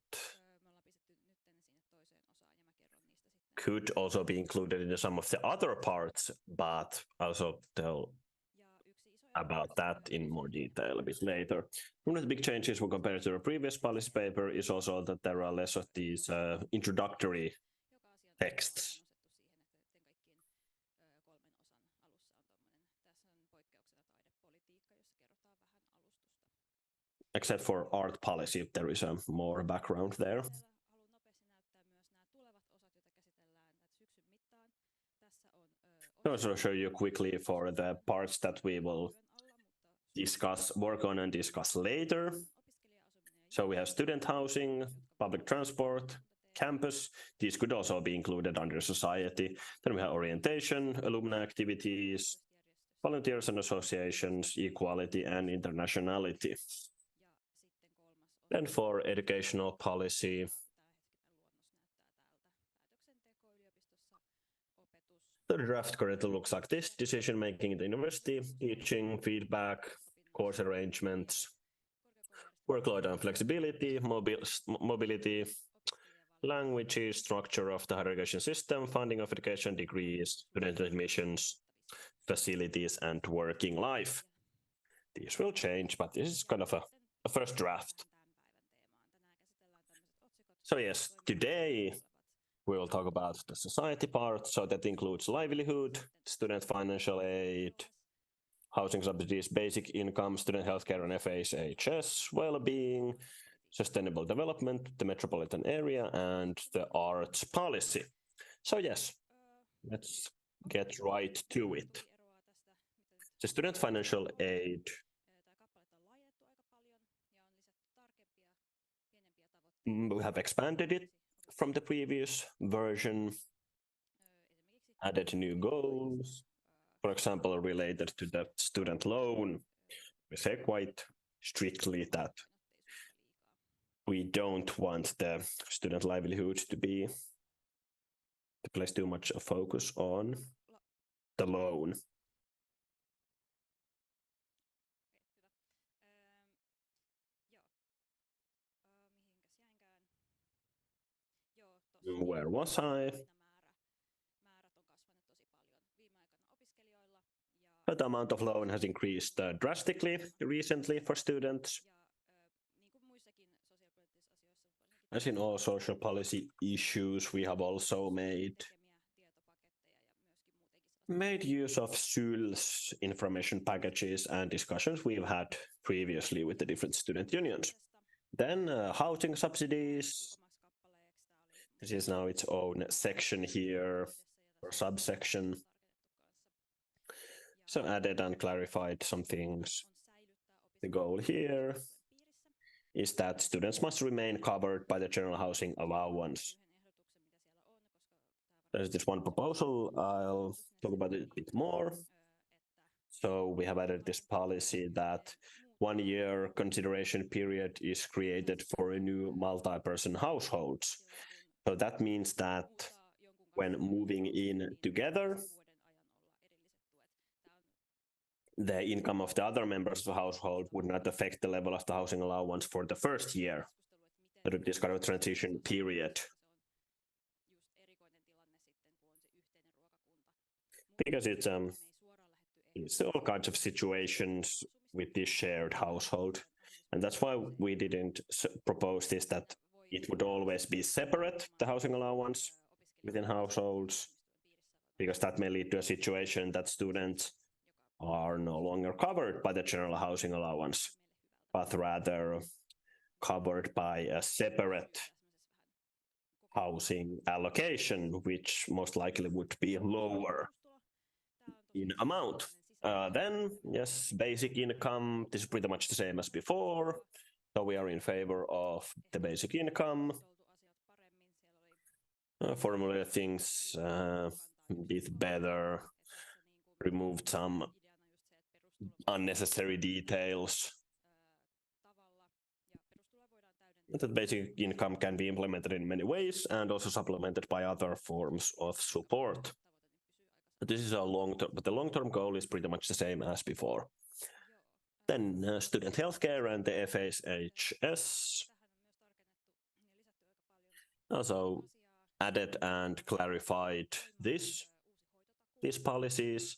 could also be included in some of the other parts, but also tell about that in more detail a bit later. One of the big changes when compared to the previous policy paper is also that there are less of these introductory texts. Except for art policy, there is more background there. I'll also show you quickly for the parts that we will discuss, work on and discuss later. So we have student housing, public transport, campus. These could also be included under society. Then we have orientation, alumni activities, volunteers and associations, equality and internationality. Then for educational policy, the draft currently looks like this: decision-making in the university, teaching, feedback, course arrangements, workload and flexibility, mobility, languages, structure of the higher education system, funding of education, degrees, student admissions, facilities, and working life. These will change, but this is kind of a first draft. So yes, today we will talk about the society part. So that includes livelihood, student financial aid, housing subsidies, basic income, student healthcare and FHS, well-being, sustainable development, the metropolitan area, and the arts policy. So yes, let's get right to it. The student financial aid. We have expanded it from the previous version, added new goals, for example, related to the student loan. We say quite strictly that we don't want the student livelihood to place too much focus on the loan. Where was I? The amount of loan has increased drastically recently for students. As in all social policy issues, we have also made use of SYL's information packages and discussions we've had previously with the different student unions. Then housing subsidies. This is now its own section here, or subsection. So added and clarified some things. The goal here is that students must remain covered by the general housing allowance. There's this one proposal, I'll talk about it a bit more. So we have added this policy that 1 year consideration period is created for a new multi-person households. So that means that when moving in together, the income of the other members of the household would not affect the level of the housing allowance for the first year. That would be this kind of transition period. Because it's all kinds of situations with this shared household. And that's why we didn't propose this, that it would always be separate, the housing allowance within households, because that may lead to a situation that students are no longer covered by the general housing allowance, but rather covered by a separate housing allocation, which most likely would be lower in amount. Then, yes, basic income, this is pretty much the same as before. So we are in favor of the basic income. Formulate things a bit better, removed some unnecessary details. That basic income can be implemented in many ways and also supplemented by other forms of support. This is a long-term, but the long-term goal is pretty much the same as before. Then student healthcare and the FHS. Also, added and clarified these policies.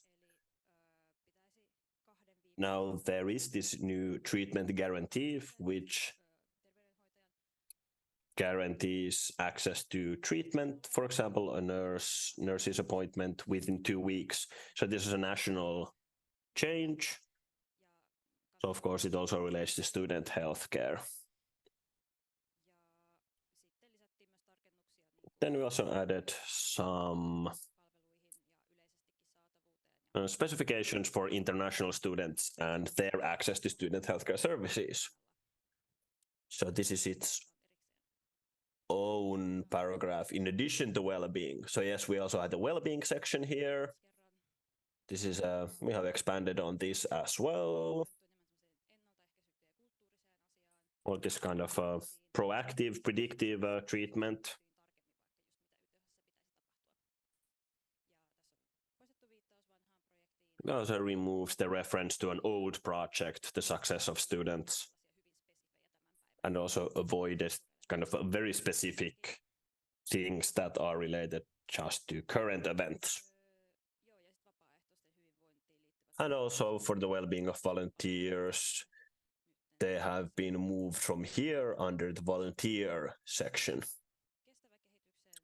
Now there is this new treatment guarantee, which guarantees access to treatment, for example, a nurse's appointment within 2 weeks. So this is a national change. So of course it also relates to student healthcare. Then we also added some specifications for international students and their access to student healthcare services. So this is its own paragraph in addition to well-being. So yes, we also had the well-being section here. This is we have expanded on this as well. Or this kind of proactive, predictive treatment. It also removes the reference to an old project, the success of students, and also avoided kind of very specific things that are related just to current events. And also for the well-being of volunteers, they have been moved from here under the volunteer section.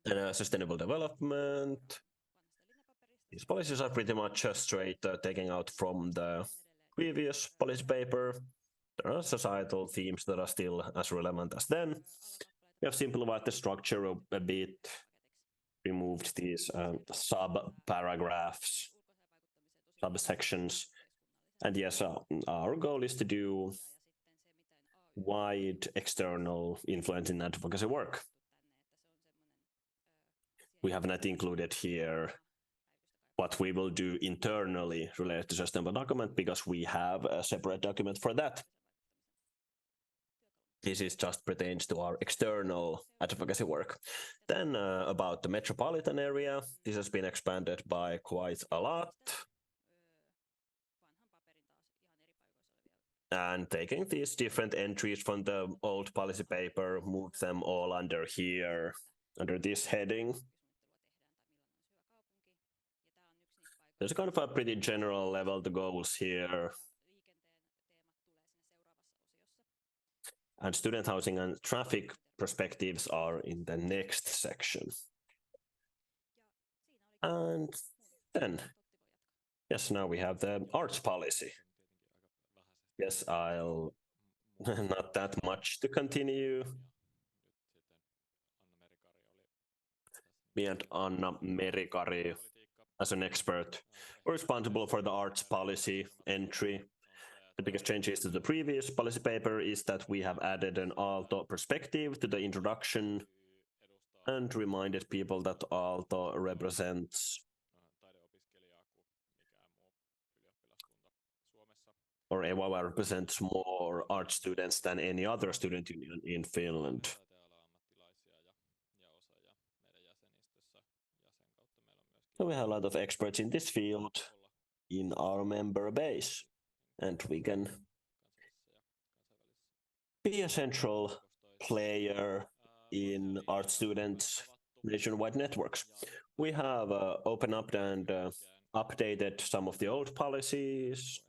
And sustainable development. These policies are pretty much straight taken out from the previous policy paper. There are societal themes that are still as relevant as then. We have simplified the structure a bit, removed these sub-paragraphs, subsections. And yes, our goal is to do wide external influence in advocacy work. We have not included here what we will do internally related to sustainable document because we have a separate document for that. This is just pertains to our external advocacy work. Then about the metropolitan area, this has been expanded by quite a lot. And taking these different entries from the old policy paper, move them all under here, under this heading. There's kind of a pretty general level the goals here. And student housing and traffic perspectives are in the next section. And then, yes, now we have the arts policy. Yes, I'll not that much to continue. Me and Anna Merikari, as an expert, were responsible for the arts policy entry. The biggest changes to the previous policy paper is that we have added an Aalto perspective to the introduction and reminded people that Aalto represents or AYYE represents more art students than any other student union in Finland. So we have a lot of experts in this field in our member base, and we can be a central player in art students' nationwide networks. We have opened up and updated some of the old policies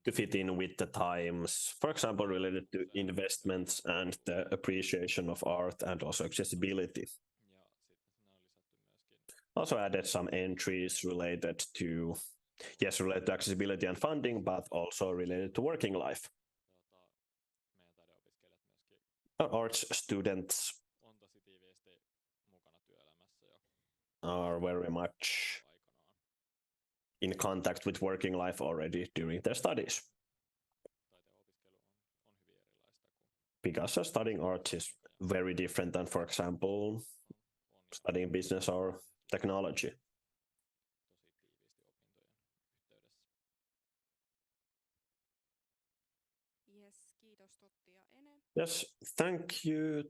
to fit in with the times, for example, related to investments and the appreciation of art and also accessibility. Also added some entries related to, yes, related to accessibility and funding, but also related to working life. Our arts students are very much in contact with working life already during their studies. Because studying arts is very different than, for example, studying business or technology. Yes, thank you,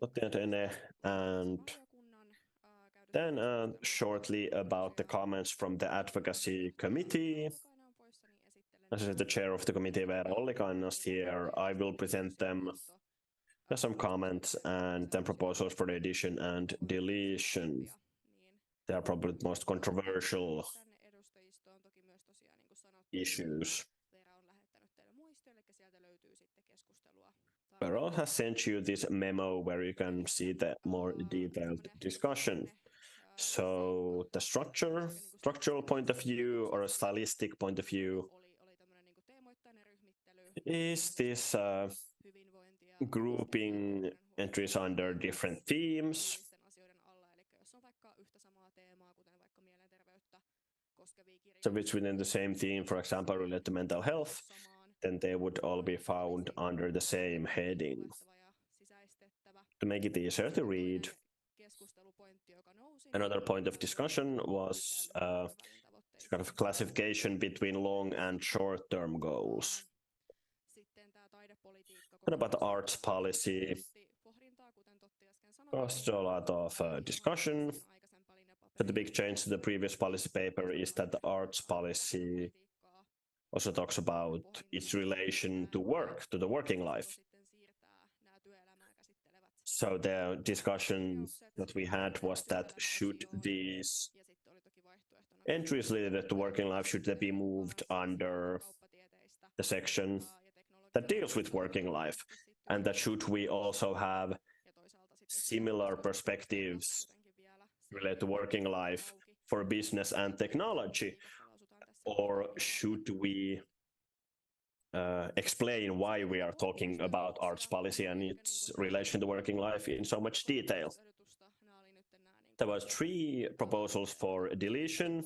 Totti and Ene. And then shortly about the comments from the advocacy committee. As the chair of the committee, Veera Ollikainen, here, I will present them There's some comments and then proposals for the addition and deletion. They are probably the most controversial Tänne edustajistoon toki myös tosiaan niin kuin sanottu, issues. Veera on lähettänyt teille muistion, eli sieltä löytyy sitten keskustelua. Vero has sent you this memo where you can see the more detailed discussion. So the structural point of view or a stylistic point of view Oli tämmöinen niin kuin teemoittainen ryhmittely. is this grouping entries under different themes. Asioiden alla, eli jos on vaikka yhtä samaa teemaa, kuten vaikka mielenterveyttä koskevia kirjoja. So it's within the same theme, for example, related to mental health, then they would all be found under the same heading. To make it easier to read, another point of discussion was kind of classification between long and short-term goals. What about the arts policy? Caused a lot of discussion. But the big change to the previous policy paper is that the arts policy also talks about its relation to work, to the working life. So the discussion that we had was that should these entries related to working life, should they be moved under the section that deals with working life? And that should we also have similar perspectives related to working life for business and technology? Or should we explain why we are talking about arts policy and its relation to working life in so much detail? There was 3 proposals for deletion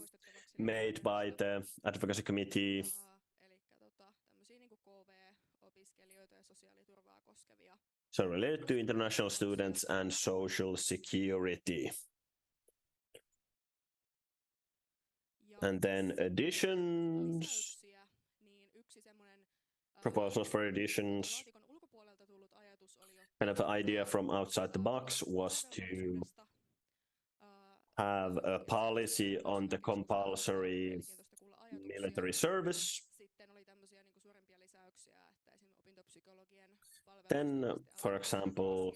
made by the advocacy committee. So related to international students and social security. And then additions. Proposals for additions. Kind of the idea from outside the box was to have a policy on the compulsory military service. Then, for example,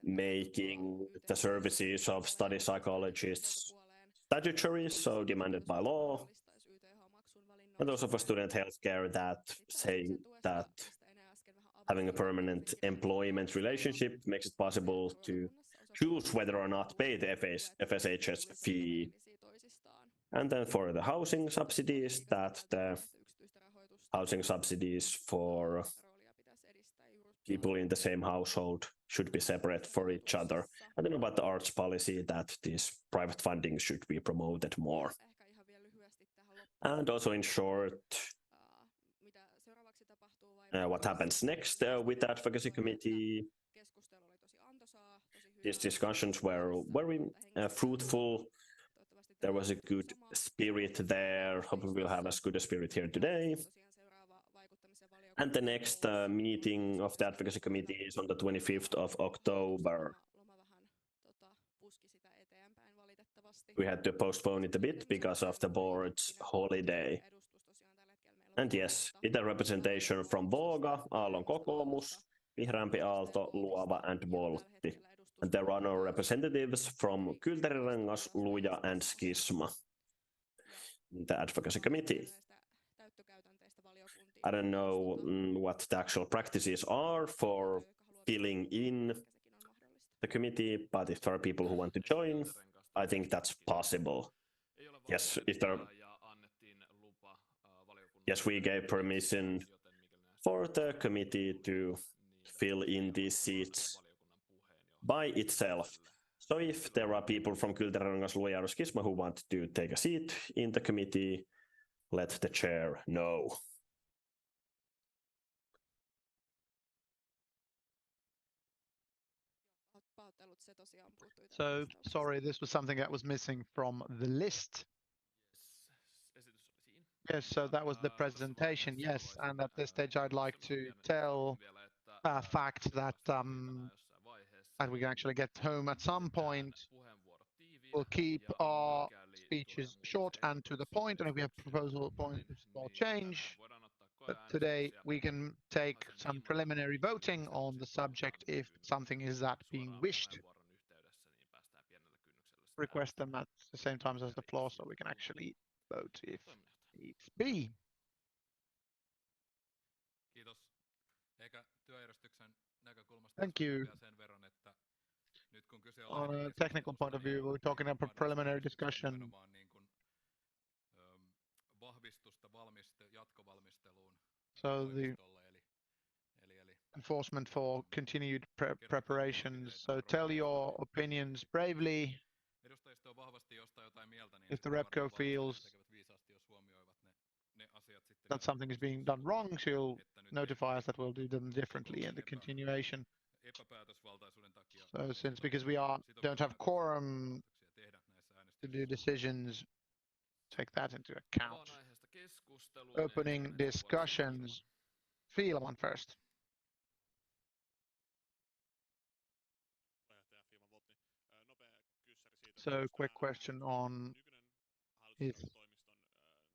making the services of study psychologists statutory, so demanded by law. And also for student healthcare, that saying that having a permanent employment relationship makes it possible to choose whether or not pay the FSHS fee. And then for the housing subsidies, that the housing subsidies for people in the same household should be separate for each other. And then about the arts policy, that this private funding should be promoted more. And also in short, what happens next with the advocacy committee. These discussions were very fruitful. There was a good spirit there. Hope we will have as good a spirit here today. And the next meeting of the advocacy committee is on the 25th of October. We had to postpone it a bit because of the board's holiday. And yes, it's a representation from Voga, Aallon kokoomus, Vihreämpi Aalto, Luova, and Voltti. And there are no representatives from Kylterirangas, Luja, and Skisma in the advocacy committee. I don't know what the actual practices are for filling in the committee, but if there are people who want to join, I think that's possible. Yes, yes, we gave permission for the committee to fill in these seats by itself. So if there are people from Kylterirangas, Luja, or Skisma who want to take a seat in the committee, let the chair know. So, sorry, this was something that was missing from the list. Yes, so that was the presentation, yes, and at this stage I'd like to tell a fact that and we can actually get home at some point. We'll keep our speeches short and to the point, and if we have proposal points for change, But today we can take some preliminary voting on the subject if something is that being wished. Request them at the same time as the floor so we can actually vote if needs be. Kiitos. Eikä työjärjestyksen näkökulmasta Thank you. vielä sen verran, että nyt kun kyse on On a technical point of view, we're talking about preliminary discussion. nimenomaan niin kuin, vahvistusta jatkovalmisteluun So the toimistolle, eli enforcement for continued preparations. So tell your opinions bravely. edustajisto on vahvasti jostain jotain mieltä, niin If the sitten Repco varmaan feels tekevät viisaasti, jos huomioivat ne asiat sitten. that something is being done wrong, she'll notify us that we'll do them differently in the continuation. Epäpäätösvaltaisuuden takia So since because we don't have quorum to do decisions, take that into account. Opening discussions. Fiilman first. So quick question on if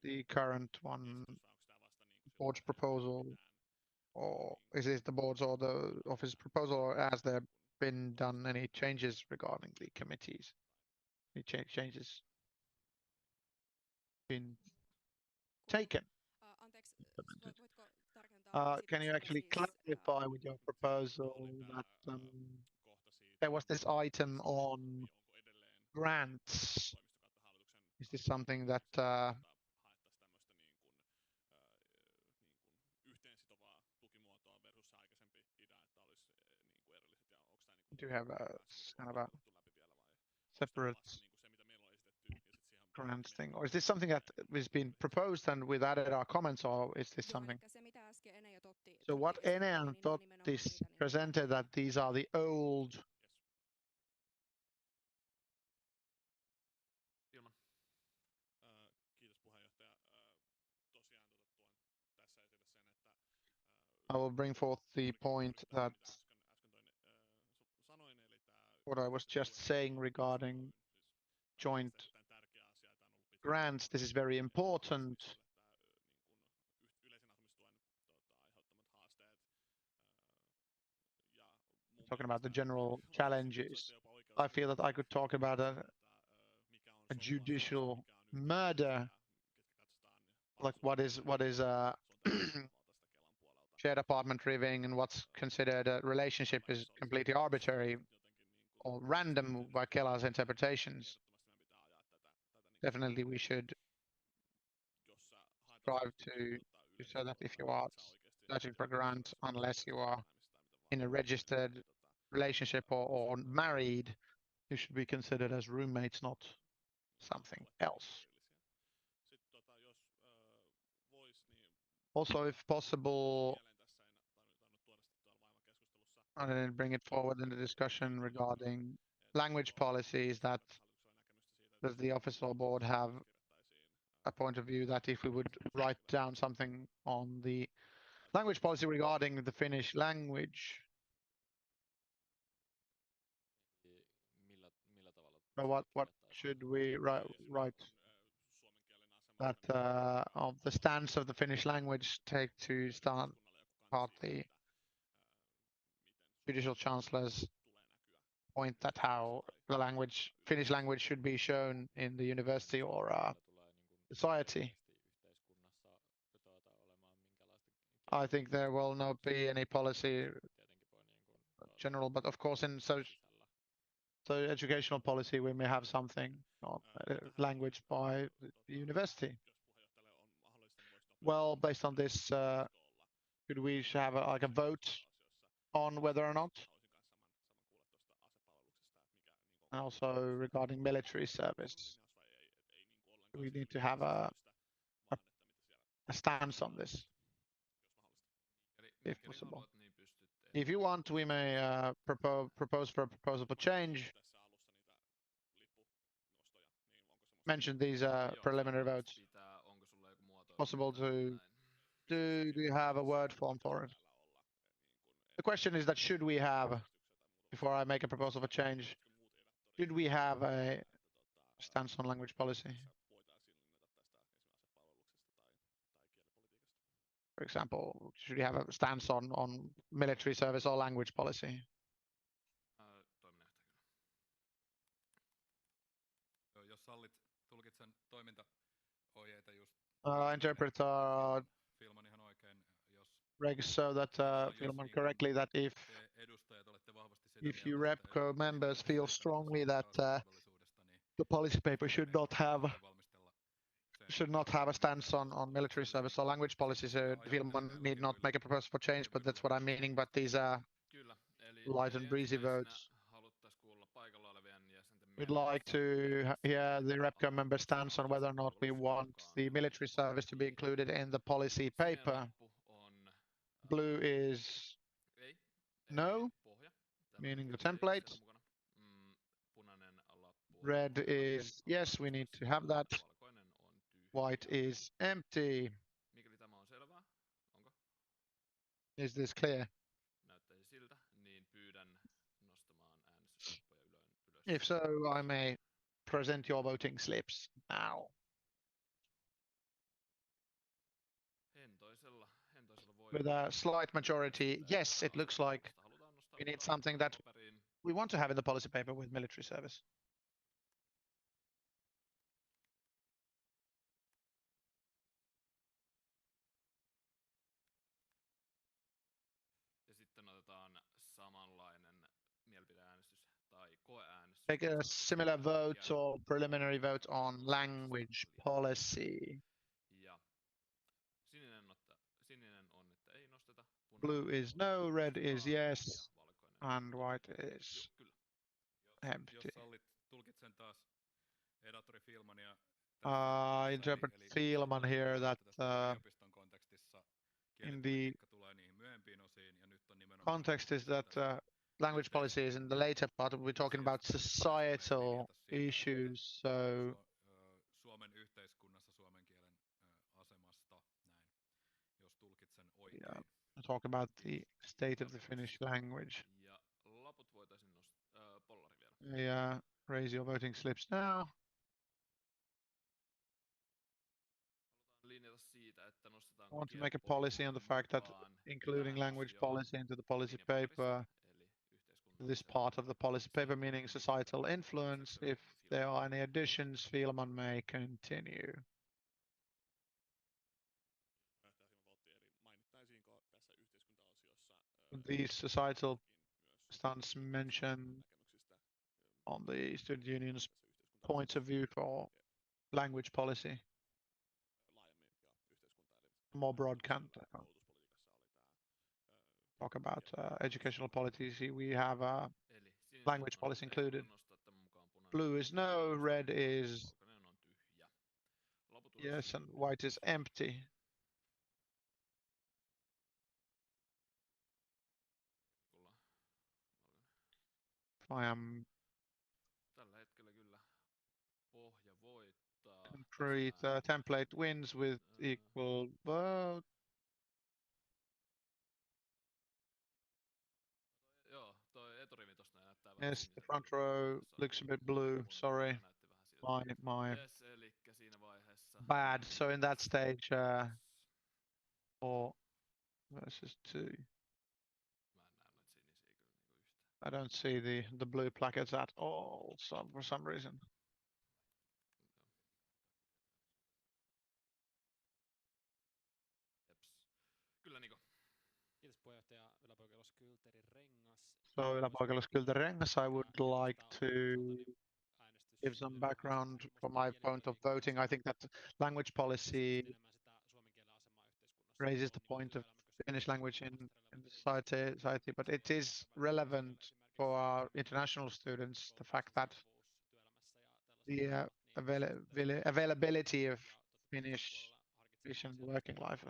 the current one board's proposal, or is it the board's or the office proposal, or has there been done any changes regarding the committees? Any changes been taken? Anteeksi, voitko tarkentaa? Can you actually clarify with your proposal that there was this item on grants? Is this something that do you have a kind of a separate grants thing, or is this something that has been proposed and we've added our comments, or is this something? So what Enea thought this presented, that these are the old I will bring forth the point that what I was just saying regarding joint grants. This is very important. Talking about the general challenges. I feel that I could talk about a judicial murder, like what is shared apartment living and what's considered a relationship is completely arbitrary or random by Kela's interpretations. Definitely we should strive to so that if you are searching for a grant, unless you are in a registered relationship or married, you should be considered as roommates, not something else. Also, if possible, I didn't bring it forward in the discussion regarding language policies, that does the office or board have a point of view that if we would write down something on the language policy regarding the Finnish language, what should we write that of the stance of the Finnish language take to start part the judicial chancellor's point that how the Finnish language should be shown in the university or society. I think there will not be any policy general, but of course in so educational policy we may have something on language by the university. Well, based on this, could we have like a vote on whether or not? And also regarding military service, we need to have a stance on this, if possible. If you want, we may propose for a proposal for change. Mention these preliminary votes. Possible to do you have a word form for it? The question is that should we have, before I make a proposal for change, should we have a stance on language policy? For example, should you have a stance on military service or language policy? Toiminnanjohtaja kyllä. Jos sallit, tulkitsen toimintaohjeita just. Interpret Filman ihan oikein, jos regs so that Filman correctly that te edustajat olette vahvasti sitä if mieltä, you repco members feel strongly that the policy paper should not have a stance on military service or language policy, so Filman need not make a proposal for change, but that's what I'm meaning. But these are Kyllä, eli light and breezy votes. haluttais kuulla paikalla olevien jäsenten We'd like to hear the REPCO member stance on whether or not we want the military service to be included in the policy paper. Blue is no, meaning the template. Red is yes, we need to have that. White is empty. Mikäli tämä on selvää, onko? Is this clear? Näyttäisi siltä, niin pyydän nostamaan äänestyslappuja ylös. If so, I may present your voting slips now. Hentoisella With a slight majority, yes, it looks like we need something that we want to have in the policy paper with military service. Ja sitten otetaan samanlainen mielipideäänestys tai koeäänestys. Take a similar vote or preliminary vote on language policy. Ja sininen on, että ei nosteta. Blue is no, red is yes, and white is empty. Jos sallit, tulkitsen taas edatori Filmania. I interpret Filman here that in the context is that language policy is in the later part. We're talking about societal issues, so Suomen yhteiskunnassa suomen kielen asemasta näin, jos tulkitsen oikein. yeah, talk about the state of the Finnish language. Ja laput voitaisiin pollari vielä. Yeah, raise your voting slips now. Linjata siitä, että nostetaanko I want to make a policy on the fact that including language policy into the policy paper, this part of the policy paper, meaning societal influence. If there are any additions, Filman may continue. These societal stance mentioned on the student union's points of view for language policy. More broad can talk about educational policy. We have language policy included. Blue is no, red is yes, and white is empty. I am concrete template wins with equal vote. Yes, the front row looks a bit blue. Sorry, my bad. So in that stage, 4 versus 2. I don't see the blue plackets at all. So for some reason. So Yläpoikelos Rengas, I would like to give some background from my point of voting. I think that language policy raises the point of Finnish language in society, but it is relevant for our international students, the fact that the availability of Finnish working life.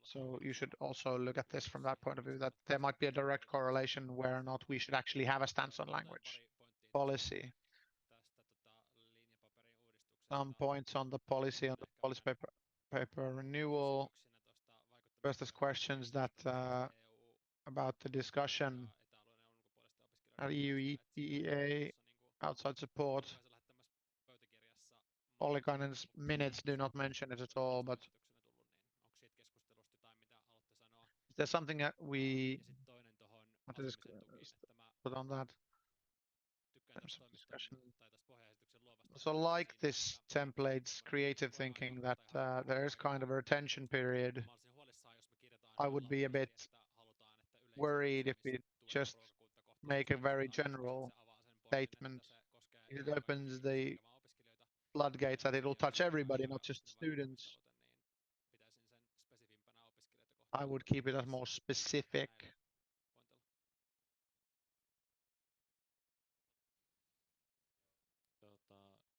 So you should also look at this from that point of view, that there might be a direct correlation where or not we should actually have a stance on language policy. Some points on the policy paper renewal. First, there's questions that about the discussion at EUEA outside support. Ollikainen's minutes do not mention it at all, but there's something that we Ja sitten toinen tohon want to asumisen tukiin, että mä put on that tykkään terms tästä of toimiston discussion. tai tästä pohjaesityksen luovasta So ajatuksesta like siinä, this että template's creative voi olla thinking aika that there is kind of a retention period. mä olisin huolissaan, jos me kirjataan I would be a bit että halutaan, että worried if we yleisiä just ruokakuntakohtaisesti make a very katsotaan, koska general sit se avaa sen portin, statement. että se koskee It ihan opens kaikkia the ihmisiä, eikä vaan opiskelijoita. floodgates that it'll touch everybody, not just students. Pitäisin sen spesifimpänä opiskelijoita I kohtaan. would keep it as more specific.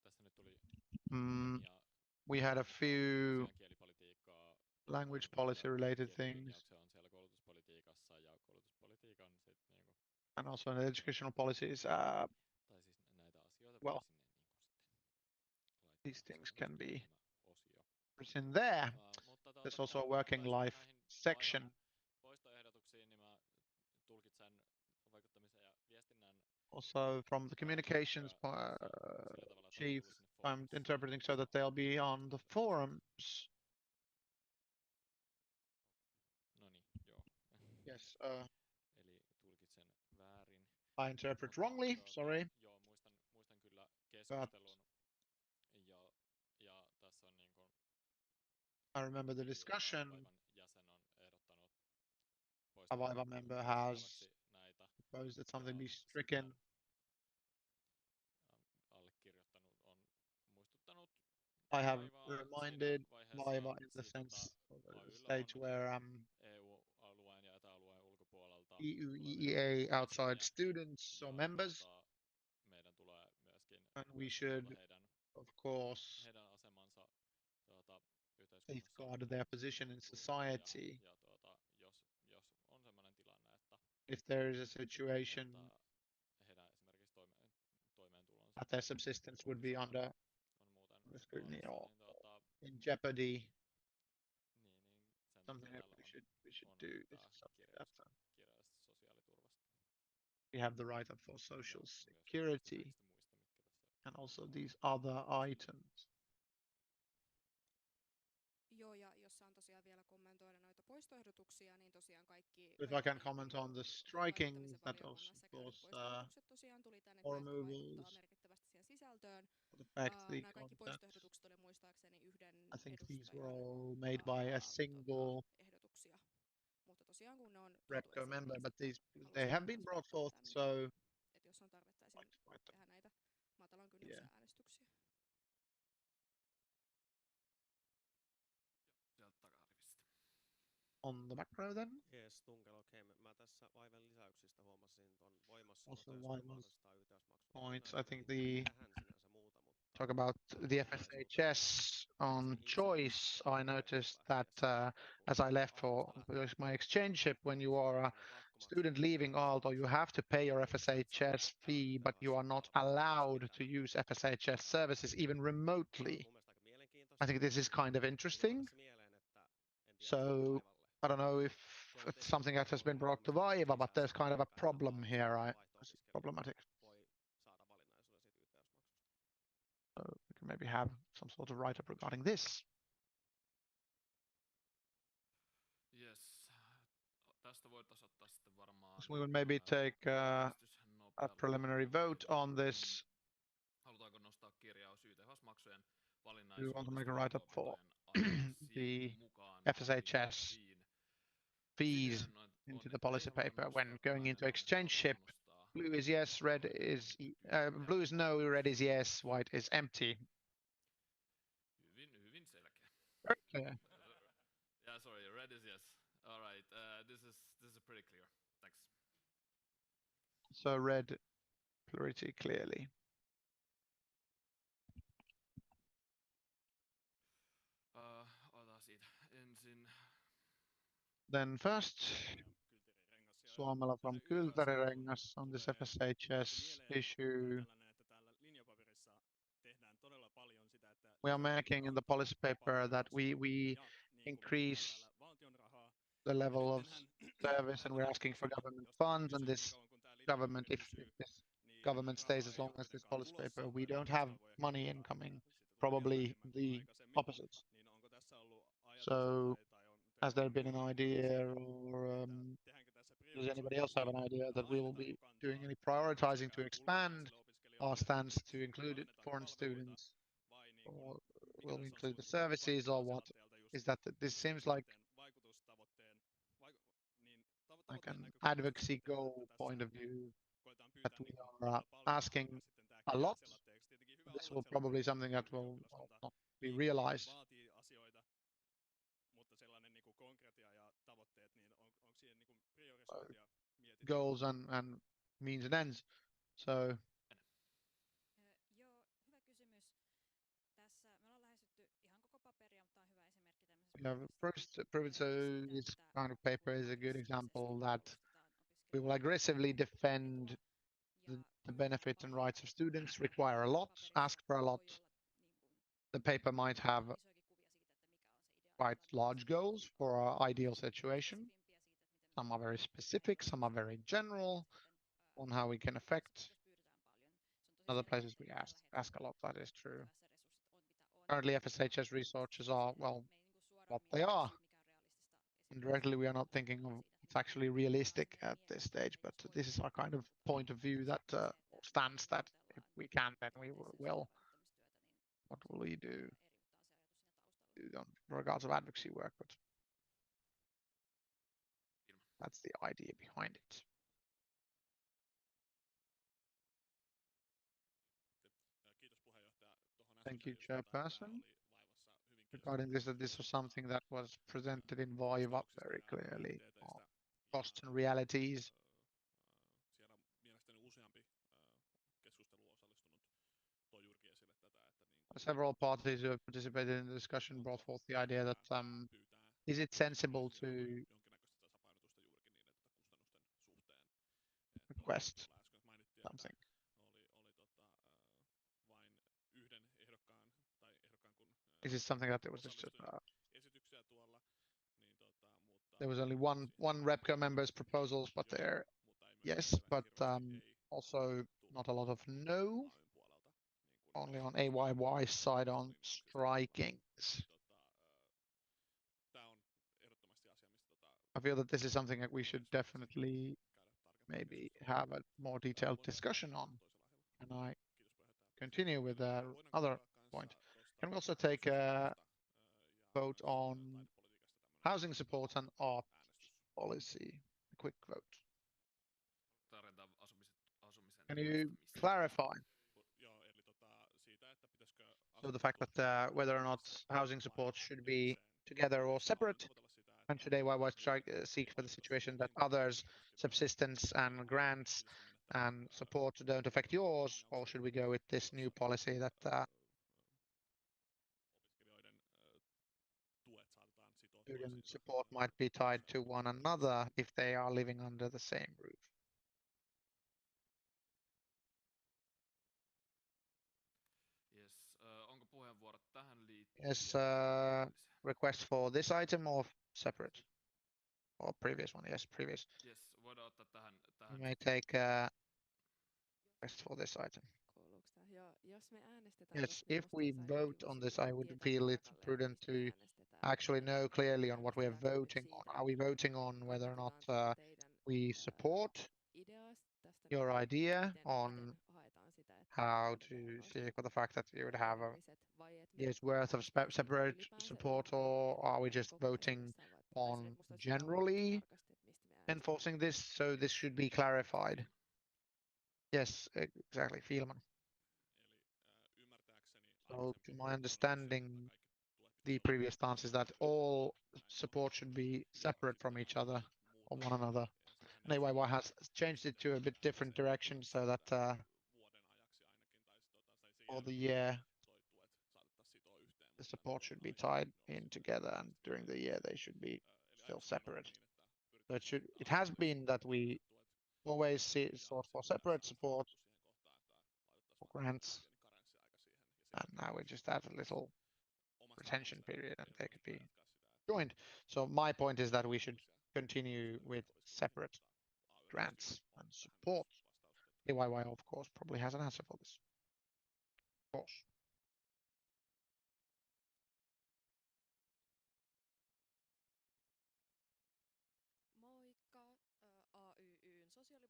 Tässä nyt tuli We had a few kielipolitiikkaa language policy related things, se on siellä koulutuspolitiikassa ja koulutuspolitiikan sit niinku and also in educational policies. tai siis näitä asioita Well, sinne these things can be osio. written there. Mutta There's also a working life section. poistoehdotuksiin, niin mä tulkitsen vaikuttamisen ja viestinnän Also from the communications chief, I'm interpreting so that they'll be on the forums. No niin, joo. Yes, Eli tulkitsen väärin. I interpret wrongly, sorry. Joo, muistan kyllä keskustelun. Ja tässä on niin kuin I remember the discussion. jäsen on ehdottanut AYYE member has proposed that something be stricken. Allekirjoittanut on muistuttanut I have reminded AYYE in the sense of the stage where EU-alueen ja etäalueen ulkopuolelta EU, EEA outside students or members, meidän tulee myöskin and we should, of course, heidän asemansa safeguard their position in society. ja jos on sellainen tilanne, että if there is a situation heidän esimerkiksi toimeentulonsa that their subsistence would be under on muuten scrutiny or niin in jeopardy, sen something takia that täällä we should on do. This is something that kirjaus sosiaaliturvasta. we have the right of for social Ja security myöskin muista, and also these other items. Joo, ja jos saan tosiaan vielä kommentoida noita poistoehdotuksia, niin tosiaan kaikki If I can comment on the striking, that also of course tosiaan tuli tänne, or jotka vaikuttaa removals merkittävästi siihen sisältöön. affect the Nämä kaikki content. poistoehdotukset oli muistaakseni yhden I think these were edustajan all made by a single ehdotuksia. Mutta tosiaan kun ne on REPCO tuotu member, esiin, but niin they have halusin been brought selvittää, forth, että so jos on tarvetta esim. Tehdä näitä matalan kynnyksen äänestyksiä. Sieltä takarivistä. on the back row then. Yes, Tunkel, okei. Mä tässä vaivan lisäyksistä huomasin ton voimassa. Also points. I think the talk about the FSHS on choice. I noticed that as I left for my exchangeship, when you are a student leaving Aalto, you have to pay your FSHS fee, but you are not allowed to use FSHS services even remotely. I think this is kind of interesting. So I don't know if it's something that has been brought to AYYE, but there's kind of a problem here. It's problematic. So we can maybe have some sort of write-up regarding this. Yes. Tästä voitaisiin ottaa sitten varmaan So we would maybe take a preliminary vote on this. Halutaanko nostaa kirjaus YTHS-maksujen Do we want to make a valinnaisuudesta write-up for the mukaan FSHS fees into the policy paper when going into exchangeship? Blue is yes, red is blue is no, red is yes, white is empty. Hyvin selkeä. Okay. Yeah, sorry, red is yes. All right, this is pretty clear. Thanks. So red pretty clearly. Otetaan siitä ensin. Then first, Suomela from Kyltärirengas on this FSHS issue. We are making in the policy paper that we increase the level of service, and we're asking for government funds, and this government, if this government stays as long as this policy paper, we don't have money incoming, probably the opposite. So Has there been an idea, or does anybody else have an idea that we will be doing any prioritizing to expand our stance to include foreign students, or will we include the services, or what? Is that this seems like an advocacy goal point of view that we are asking a lot. This will probably something that will not be realized. Goals and means and ends. So Joo, hyvä kysymys. Tässä me ollaan lähestytty ihan koko paperia, mutta on hyvä esimerkki tämmöisestä yeah, first, so this kind of paper is a good example that we will aggressively defend the benefits and rights of students, require a lot, ask for a lot. The paper might have quite large goals for our ideal situation. Some are very specific, some are very general on how we can affect. Other places we ask a lot, that is true. Currently FSHS resources are, well, what they are. Indirectly, we are not thinking of it's actually realistic at this stage, but this is our kind of point of view that stance that if we can, then we will. What will we do in regards of advocacy work? But that's the idea behind it. Thank you, Chairperson. Regarding this, that this was something that was presented in AYYE very clearly on costs and realities. Several parties who have participated in the discussion brought forth the idea that is it sensible to request something? Is it something that there was just there was only one Repco member's proposals, but there, yes, but also not a lot of no. Only on AYY side on strikings. I feel that this is something that we should definitely maybe have a more detailed discussion on. And I continue with the other point. Can we also take a vote on housing support and art policy? A quick vote. Can you clarify? So the fact that whether or not housing support should be together or separate, and should AYY seek for the situation that others' subsistence and grants and support don't affect yours, or should we go with this new policy that student support might be tied to one another if they are living under the same roof? Yes, request for this item or separate? Or previous one, yes, previous. You may take a request for this item. Yes, if we vote on this, I would feel it prudent to actually know clearly on what we are voting on. Are we voting on whether or not we support your idea on how to see for the fact that you would have a year's worth of separate support, or are we just voting on generally enforcing this? So this should be clarified. Yes, exactly, Fielman. So to my understanding, the previous stance is that all support should be separate from each other or one another. And AYY has changed it to a bit different direction so that for the year, the support should be tied in together, and during the year they should be still separate. So it has been that we always sought for separate support for grants, and now we just add a little retention period and they could be joined. So my point is that we should continue with separate grants and support. AYY, of course, probably has an answer for this. Of course.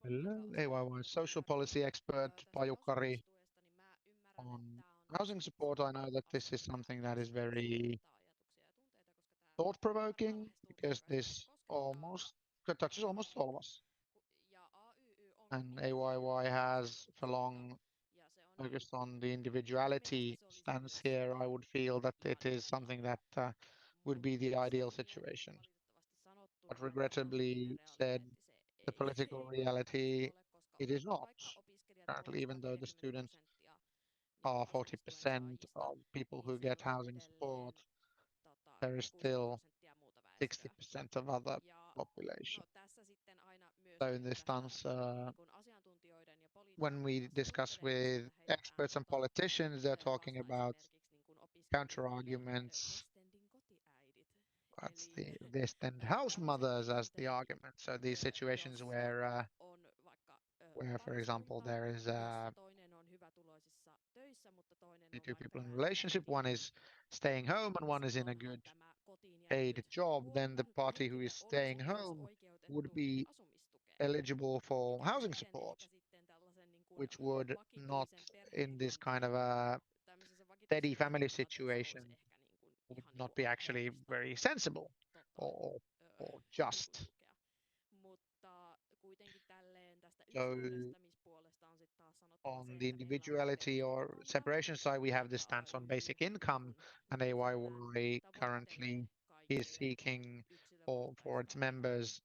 AYYE social policy expert Pajukari on housing support. I know that this is something that is very thought-provoking because this almost touches almost all of us. And AYYE has for long focused on the individuality stance here. I would feel that it is something that would be the ideal situation. But regrettably said, the political reality, it is not. Currently, even though the students are 40% of people who get housing support, there is still 60% of other population. So in this stance, when we discuss with experts and politicians, they're talking about counter arguments. That's the distant house mothers as the argument. So these situations where, for example, there is two people in a relationship, one is staying home and one is in a good paid job, then the party who is staying home would be eligible for housing support, which would not, in this kind of a steady family situation, would not be actually very sensible or just. So on the individuality or separation side, we have this stance on basic income, and AYYE currently is seeking for its members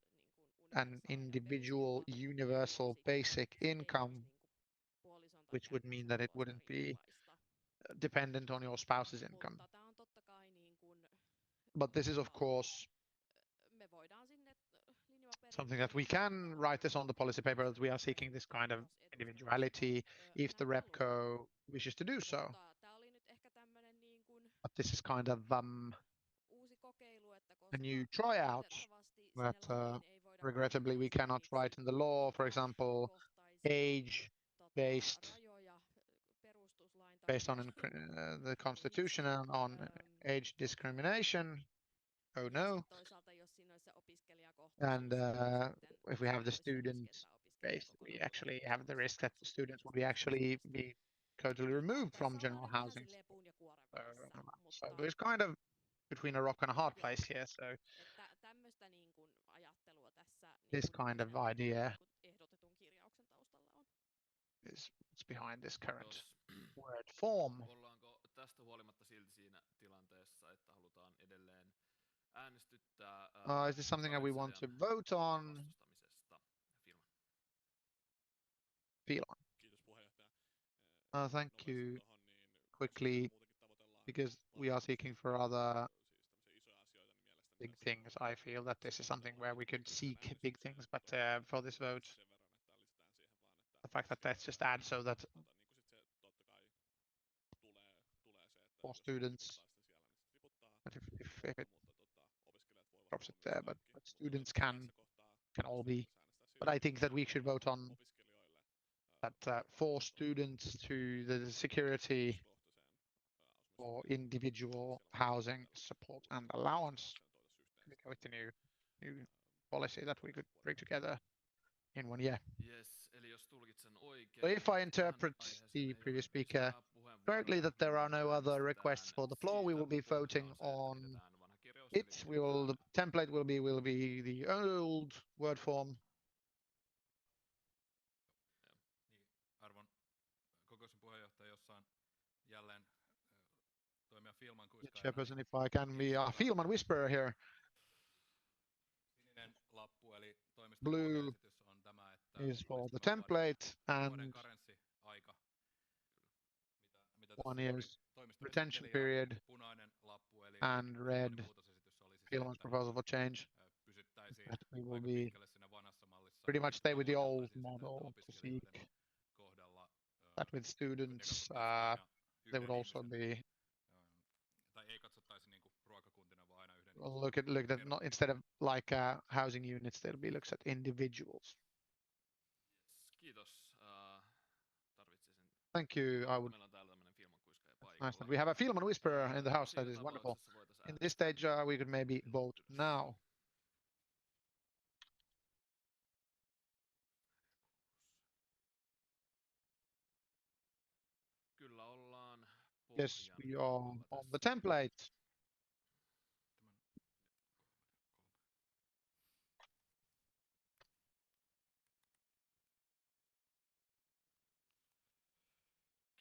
an individual universal basic income, which would mean that it wouldn't be dependent on your spouse's income. But this is, of course, something that we can write this on the policy paper that we are seeking this kind of individuality if the RepCo wishes to do so. But this is kind of a new tryout that regrettably we cannot write in the law. For example, age-based, based on the Constitution and on age discrimination. Oh no. And if we have the student base, we actually have the risk that the students will actually be totally removed from general housing. So it's kind of between a rock and a hard place here. So this kind of idea is what's behind this current word form. Ollaanko tästä huolimatta silti siinä tilanteessa, että halutaan edelleen äänestyttää is this something that we want to vote on? Filon. Kiitos puheenjohtaja. Thank you. Quickly, because we are seeking for other big things, I feel that this is something where we could seek big things, but for this vote, the fact that let's just add so that for students, but if it drops it there, but students can all be. But I think that we should vote on that for students to the security for individual housing support and allowance. We go with the new policy that we could bring together in 1 year. Yes, eli jos tulkitsen oikein, So if I interpret the previous speaker correctly, that there are no other requests for the floor, we will be voting on it. The template will be the old word form. Arvon kokouksen puheenjohtaja, jos saan jälleen toimia Filman kuiskaajana. Chairperson, if I can be a Filman whisperer here. Sininen lappu eli toimiston Blue pohjaesitys on tämä, että is for the template and karenssiaika. Mitä 1 year's retention period and red Filman's proposal for change. That we will be pretty much stay with the old model to seek that with students. They would also be look at not instead of like housing units, they'll be looks at individuals. Kiitos. Thank you. I would. Nice that we have a Filman whisperer in the house. That is wonderful. In this stage, we could maybe vote now. Yes, we are on the template.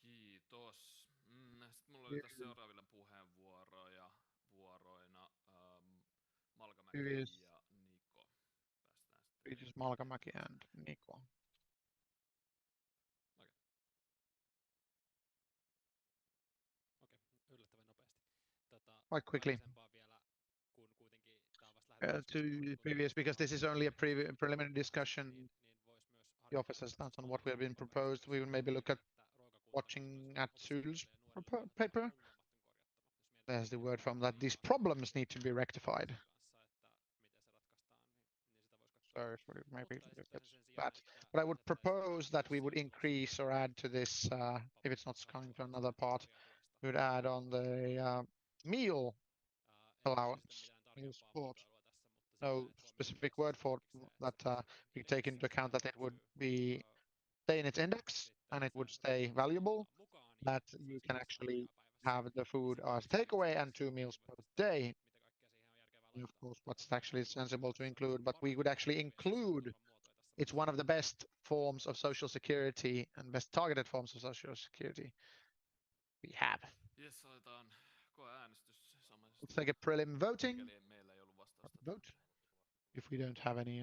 Kiitos. Sitten mulla oli tässä seuraaville puheenvuoroja vuoroina Malkamäki Previous. ja Niko. Päästään sitten. Previous Malkamäki and Niko. Okei, yllättävän nopeasti. Quite quickly. Vielä, kun kuitenkin tää on vasta To previous, because this is only a preliminary discussion. The office has stance on what we have been proposed. We will maybe look at watching at Sul's paper. There's the word from that these problems need to be rectified. So maybe that's that. But I would propose that we would increase or add to this, if it's not coming from another part, we would add on the meal allowance, meal support. No specific word for that. We take into account that it would be stay in its index and it would stay valuable, that you can actually have the food as takeaway and 2 meals per day. And of course, what's actually sensible to include, but we would actually include, it's one of the best forms of social security and best targeted forms of social security we have. Yes, otetaan koeäänestys samaisesti. Let's take a prelim voting. Mikäli meillä ei ollut vastausta. Vote. If we don't have any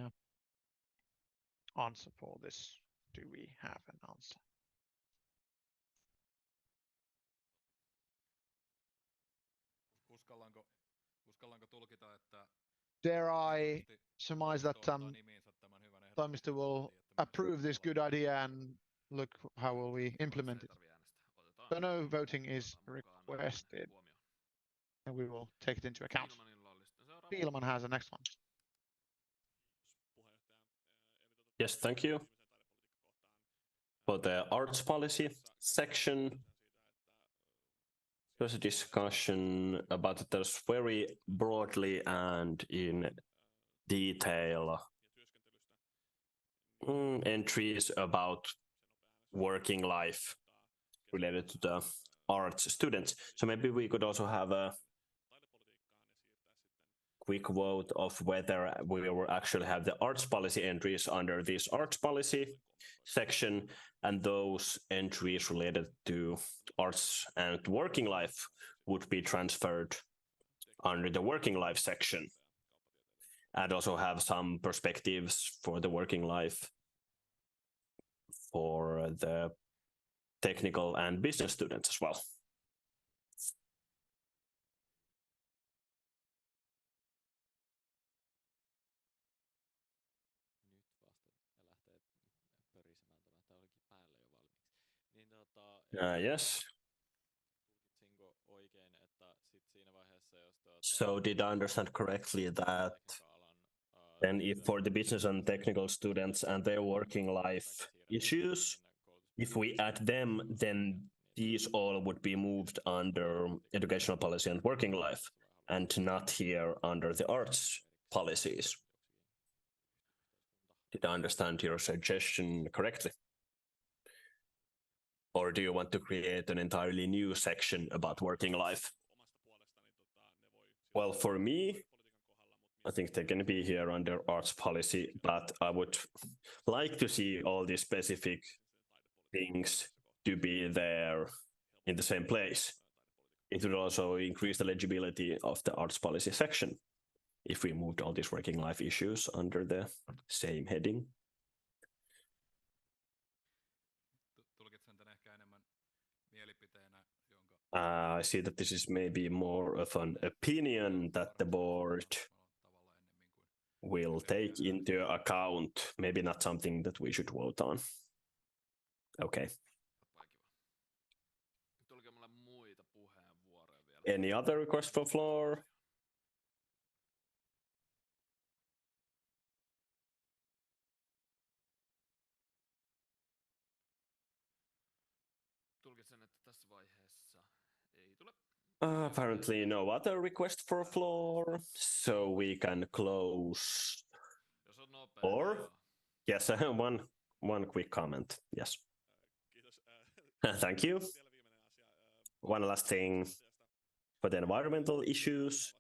answer for this, do we have an answer? Uskallanko tulkita, että dare I surmise that Toimisto will approve this good idea and look how will we implement it. So no voting is requested and we will take it into account. Piilman has the next one. Yes, thank you. For the arts policy section, there's a discussion about it. There's very broadly and in detail entries about working life related to the arts students. So maybe we could also have a quick vote of whether we will actually have the arts policy entries under this arts policy section, and those entries related to arts and working life would be transferred under the working life section, and also have some perspectives for the working life for the technical and business students as well. Yes. So did I understand correctly that then if for the business and technical students and their working life issues, if we add them, then these all would be moved under educational policy and working life and not here under the arts policies? Did I understand your suggestion correctly? Or do you want to create an entirely new section about working life? Well, for me, I think they can be here under arts policy, but I would like to see all these specific things to be there in the same place. It would also increase the legibility of the arts policy section if we moved all these working life issues under the same heading. I see that this is maybe more of an opinion that the board will take into account, maybe not something that we should vote on. Okay. Any other request for floor? Apparently no other request for floor, so we can close. Or yes, one quick comment. Yes. Thank you. one last thing for the environmental issues.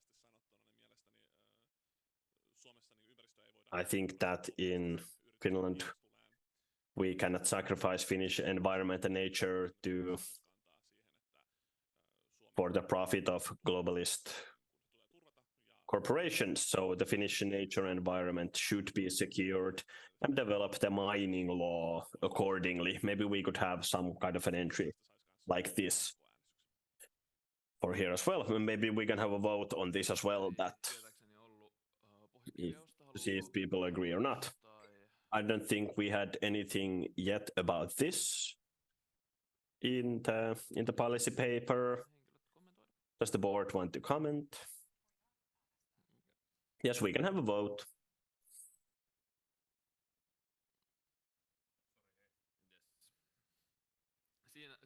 I think that in Finland we cannot sacrifice Finnish environment and nature for the profit of globalist corporations. So the Finnish nature and environment should be secured and develop the mining law accordingly. Maybe we could have some kind of an entry like this for here as well. Maybe we can have a vote on this as well, that to see if people agree or not. I don't think we had anything yet about this in the policy paper. Does the board want to comment? Yes, we can have a vote.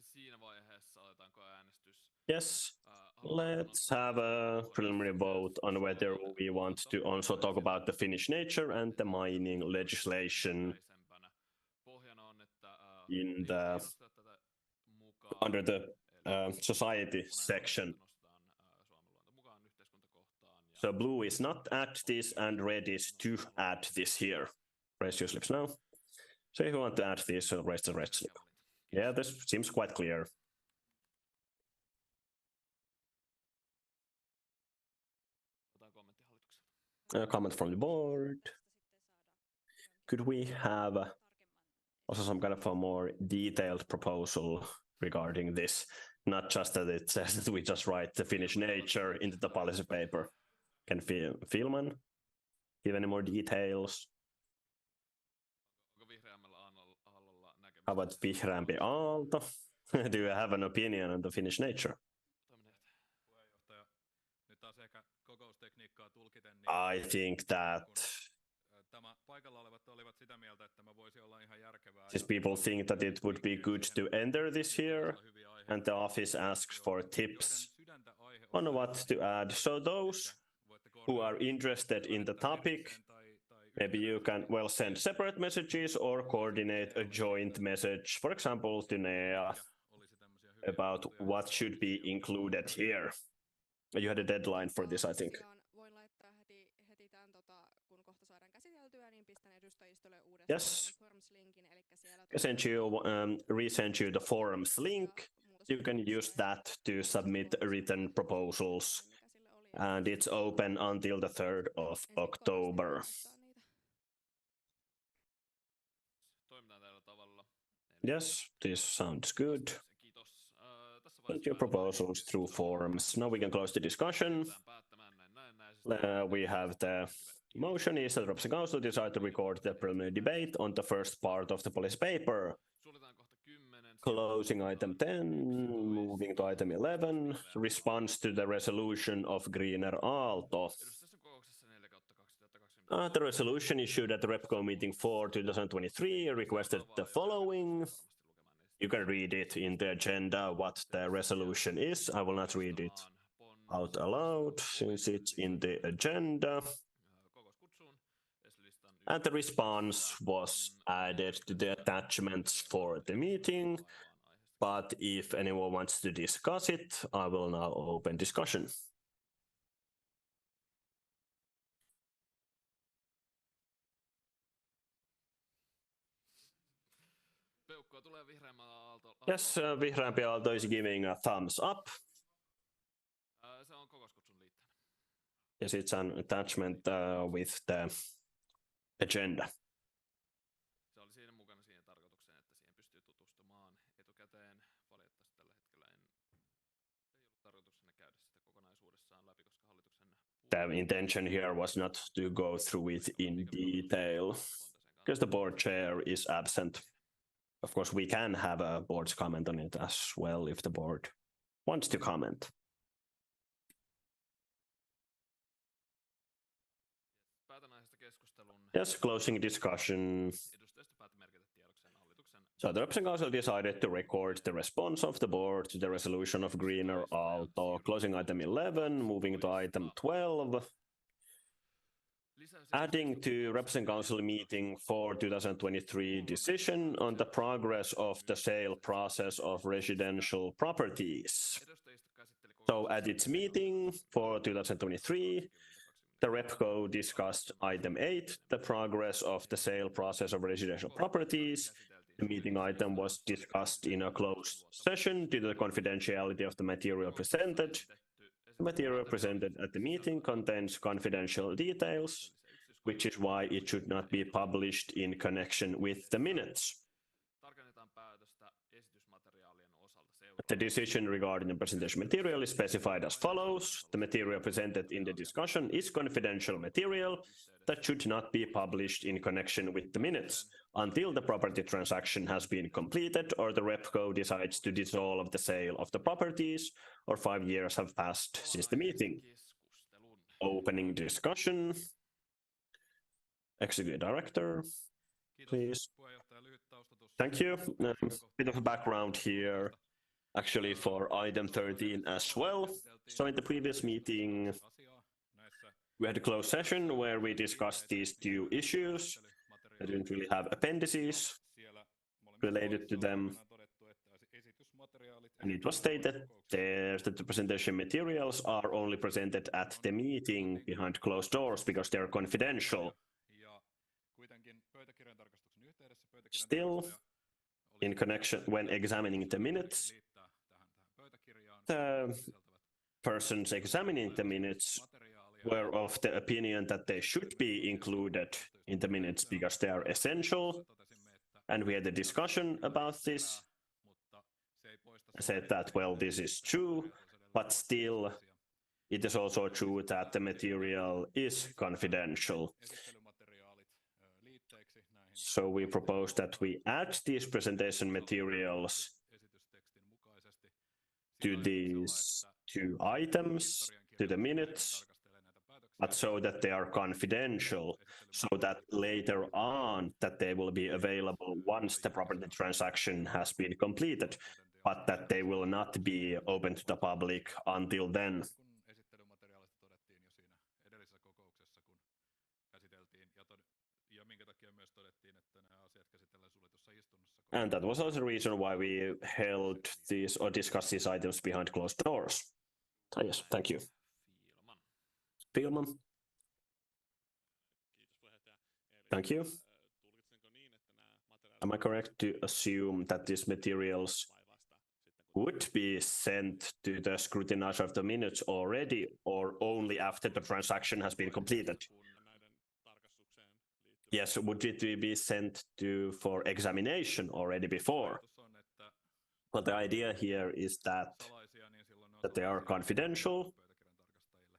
Siinä vaiheessa aletaanko äänestys? Yes, let's have a preliminary vote on whether we want to also talk about the Finnish nature and the mining legislation in the under the society section. So blue is not add this and red is to add this here. Raise your slips now. So if you want to add this, so raise the red slip. Yeah, this seems quite clear. A comment from the board. Could we have also some kind of a more detailed proposal regarding this? Not just that it says that we just write the Finnish nature into the policy paper. Can Fielman give any more details? How about vihreämpi Aalto? Do you have an opinion on the Finnish nature? I think that these people think that it would be good to enter this here, and the office asks for tips on what to add. So those who are interested in the topic, maybe you can send separate messages or coordinate a joint message, for example, to Nea about what should be included here. You had a deadline for this, I think. Voin laittaa heti tämän, kun kohta saadaan käsiteltyä, niin pistän edustajistolle uudestaan forums-linkin, eli siellä resend you the forums link. You can use that to submit written proposals, and it's open until the 3rd of October. Yes, this sounds good. Put your proposals through forums. Now we can close the discussion. We have the motion is that Representative Council decide to record the preliminary debate on the first part of the policy paper. Closing item 10, moving to item 11, response to the resolution of Greener Aalto. The resolution issued at the RepCo meeting 4 2023 requested the following. You can read it in the agenda what the resolution is. I will not read it out aloud since it's in the agenda. And the response was added to the attachments for the meeting. But if anyone wants to discuss it, I will now open discussion. Yes, vihreämpi Aalto is giving a thumbs up. Yes, it's an attachment with the agenda. The intention here was not to go through it in detail, because the board chair is absent. Of course, we can have a board's comment on it as well if the board wants to comment. Yes, closing discussion. So the Representative Council decided to record the response of the board to the resolution of Greener Aalto. Closing item 11, moving to item 12. adding to Representative Council meeting for 2023 decision on the progress of the sale process of residential properties. So at its meeting for 2023, the RepCo discussed item 8, the progress of the sale process of residential properties. The meeting item was discussed in a closed session due to the confidentiality of the material presented. The material presented at the meeting contains confidential details, which is why it should not be published in connection with the minutes. The decision regarding the presentation material is specified as follows. The material presented in the discussion is confidential material that should not be published in connection with the minutes until the property transaction has been completed or the RepCo decides to dissolve the sale of the properties or 5 years have passed since the meeting. Opening discussion. Executive Director, please. Thank you. Bit of a background here, actually for item 13 as well. So in the previous meeting, we had a closed session where we discussed these two issues. I didn't really have appendices related to them. And it was stated there that the presentation materials are only presented at the meeting behind closed doors because they're confidential. Still, in connection when examining the minutes, the persons examining the minutes were of the opinion that they should be included in the minutes because they are essential. And we had a discussion about this. I said that, well, this is true, but still, it is also true that the material is confidential. So we propose that we add these presentation materials to these two items, to the minutes, but so that they are confidential, so that later on that they will be available once the property transaction has been completed, but that they will not be open to the public until then. And that was also the reason why we held these or discussed these items behind closed doors. Yes, thank you. Spielman. Thank you. Am I correct to assume that these materials would be sent to the scrutinizer of the minutes already or only after the transaction has been completed? Yes, would it be sent to for examination already before? But the idea here is that they are confidential,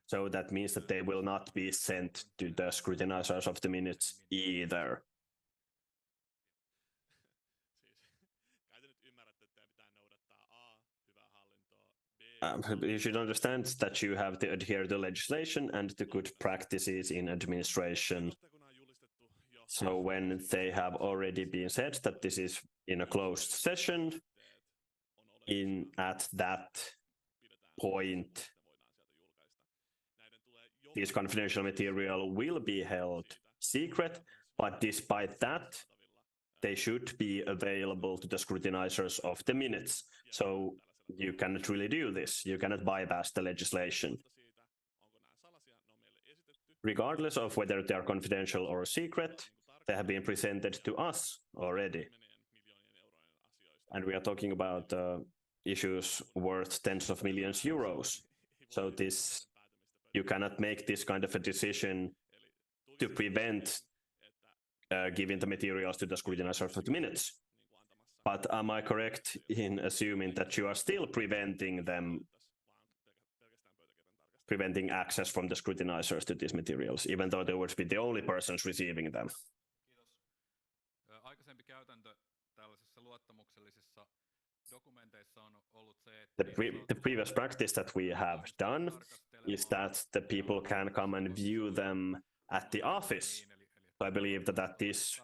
so that means that they will not be sent to the scrutinizers of the minutes either. You should understand that you have to adhere to legislation and the good practices in administration. So when they have already been said that this is in a closed session, at that point, this confidential material will be held secret, but despite that, they should be available to the scrutinizers of the minutes. So you cannot really do this. You cannot bypass the legislation. Regardless of whether they are confidential or secret, they have been presented to us already. And we are talking about issues worth tens of millions euros. So you cannot make this kind of a decision to prevent giving the materials to the scrutinizer of the minutes. But am I correct in assuming that you are still preventing access from the scrutinizers to these materials, even though they would be the only persons receiving them? The previous practice that we have done is that the people can come and view them at the office. So I believe that at this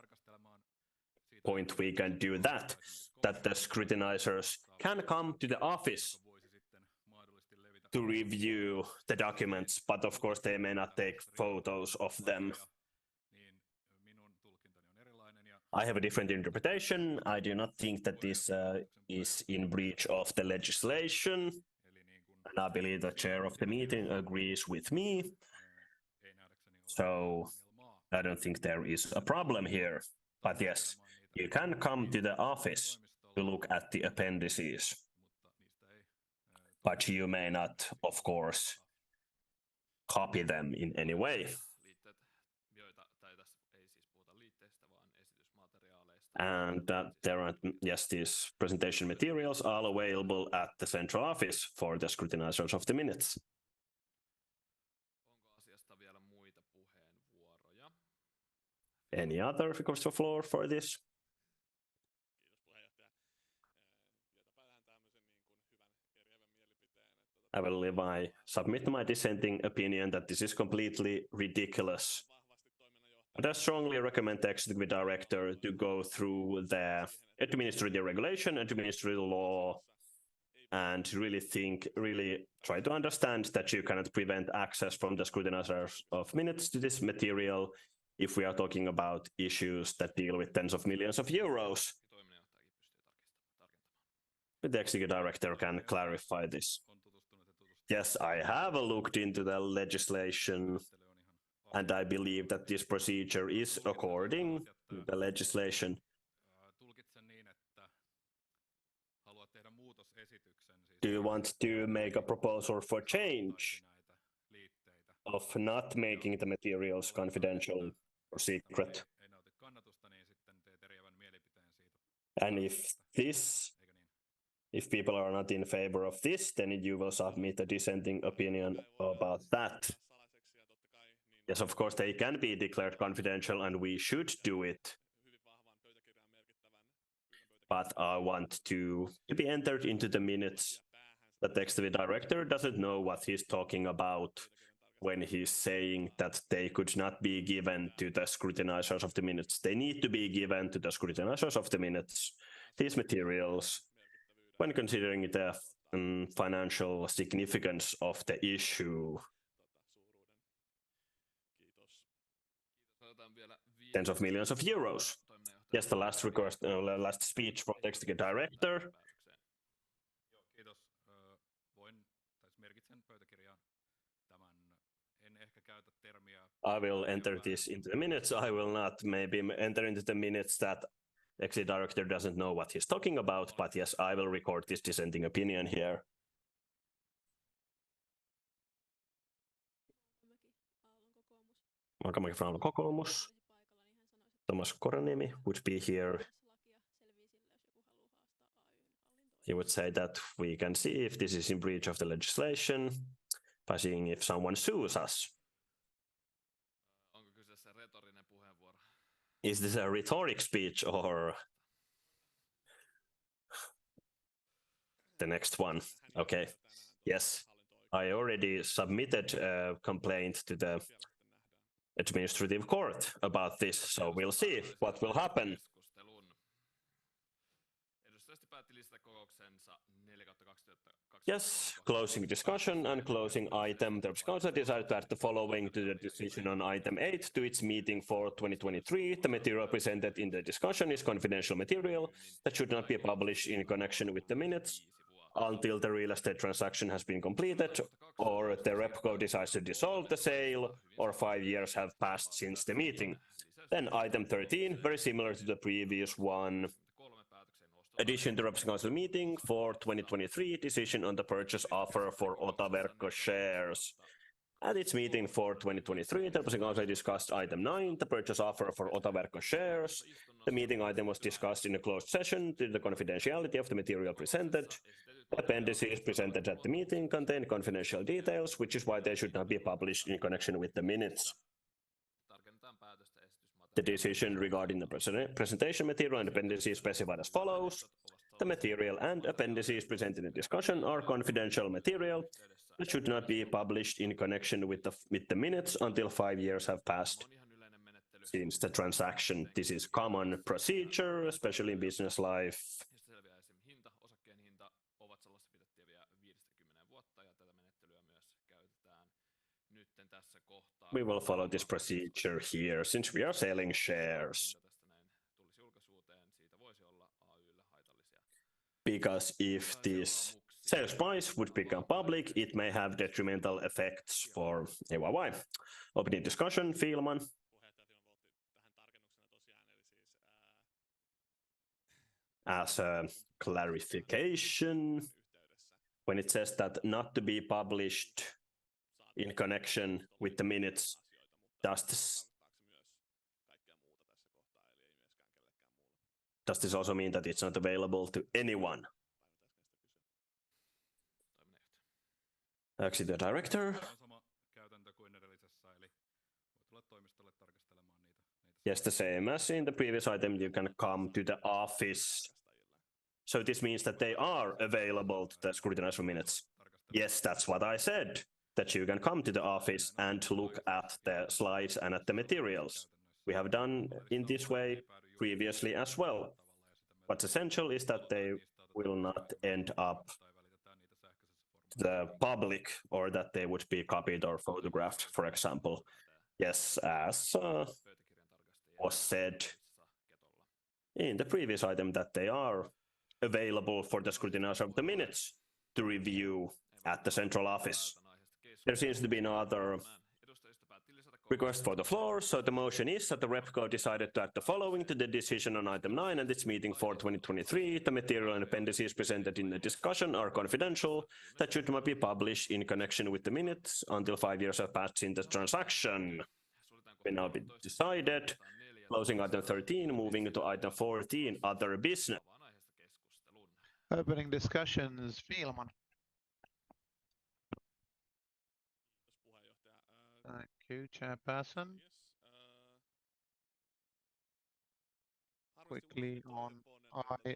point we can do that the scrutinizers can come to the office to review the documents, but of course they may not take photos of them. I have a different interpretation. I do not think that this is in breach of the legislation. And I believe the chair of the meeting agrees with me. So I don't think there is a problem here. But yes, you can come to the office to look at the appendices. But you may not, of course, copy them in any way. And there are, yes, these presentation materials are available at the central office for the scrutinizers of the minutes. Any other requests for floor for this? I will submit my dissenting opinion that this is completely ridiculous. But I strongly recommend the executive director to go through the administrative regulation, administrative law, and really try to understand that you cannot prevent access from the scrutinizers of minutes to this material if we are talking about issues that deal with tens of millions of euros. The executive director can clarify this. Yes, I have looked into the legislation, and I believe that this procedure is according to the legislation. Do you want to make a proposal for change of not making the materials confidential or secret? And if people are not in favor of this, then you will submit a dissenting opinion about that. Yes, of course, they can be declared confidential, and we should do it. But I want to be entered into the minutes that the executive director doesn't know what he's talking about when he's saying that they could not be given to the scrutinizers of the minutes. They need to be given to the scrutinizers of the minutes, these materials, when considering the financial significance of the issue. Tens of millions of euros. Yes, the last request, last speech from the executive director. I will enter this into the minutes. I will not maybe enter into the minutes that the executive director doesn't know what he's talking about, but yes, I will record this dissenting opinion here. Markamäki from Kokoomus. Thomas Koronimi would be here. He would say that we can see if this is in breach of the legislation by seeing if someone sues us. Is this a rhetoric speech or the next one? Okay. Yes, I already submitted a complaint to the administrative court about this, so we'll see what will happen. Yes, closing discussion and closing item. The council decided to add the following to the decision on item 8 to its meeting for 2023. The material presented in the discussion is confidential material that should not be published in connection with the minutes until the real estate transaction has been completed, or the RepCo decides to dissolve the sale, or 5 years have passed since the meeting. Then item 13, very similar to the previous one. Addition to Reps Council meeting for 2023, decision on the purchase offer for Otaverkko shares. At its meeting for 2023, the Reps Council discussed item 9, the purchase offer for Otaverkko shares. The meeting item was discussed in a closed session due to the confidentiality of the material presented. The appendices presented at the meeting contain confidential details, which is why they should not be published in connection with the minutes. The decision regarding the presentation material and appendices specified as follows. The material and appendices presented in the discussion are confidential material that should not be published in connection with the minutes until 5 years have passed since the transaction. This is common procedure, especially in business life. ovat salassapitettäviä 5-10 vuotta, ja tätä menettelyä myös käytetään nytten tässä kohtaa. We will follow this procedure here since we are selling shares. Because if this sales price would become public, it may have detrimental effects for AYYE. Opening discussion, Fielman. As a clarification, when it says that not to be published in connection with the minutes, does this also mean that it's not available to anyone? Actually, the director. Yes, the same as in the previous item, you can come to the office. So this means that they are available to scrutinize for minutes. Yes, that's what I said, that you can come to the office and look at the slides and at the materials. We have done in this way previously as well. What's essential is that they will not end up to the public, or that they would be copied or photographed, for example. Yes, as was said in the previous item, that they are available for the scrutiny of the minutes to review at the central office. There seems to be no other request for the floor, so the motion is that the RepCo decided to add the following to the decision on item 9 and its meeting for 2023. The material and appendices presented in the discussion are confidential, that should not be published in connection with the minutes until 5 years have passed in the transaction. Will now be decided. Closing item 13, moving to item 14, other business. Opening discussions, Fielman. Thank you, Chairperson. Quickly on, I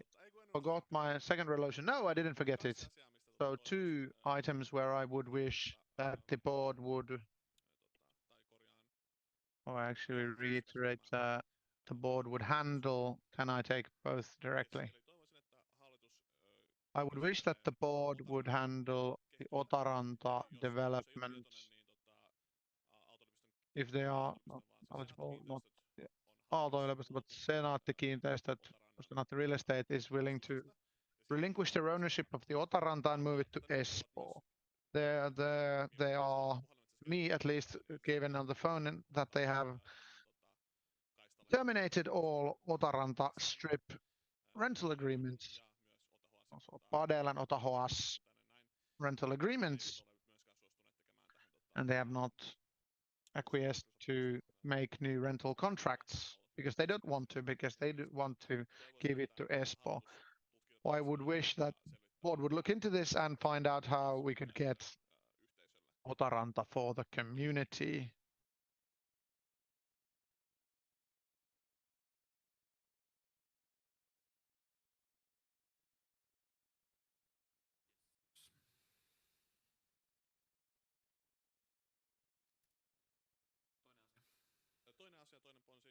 forgot my second resolution. No, I didn't forget it. So 2 items where I would wish that the board would, or actually reiterate, the board would handle. Can I take both directly? I would wish that the board would handle the Otaranta development if they are not eligible, not Aalto yliopisto, but Senaatti Kiinteistöt, Senaatti Real Estate is willing to relinquish their ownership of the Otaranta and move it to Espoo. They are, me at least, given on the phone that they have terminated all Otaranta strip rental agreements, also Padel and Otahoas rental agreements, and they have not acquiesced to make new rental contracts because they don't want to, because they want to give it to Espoo. I would wish that board would look into this and find out how we could get Otaranta for the community.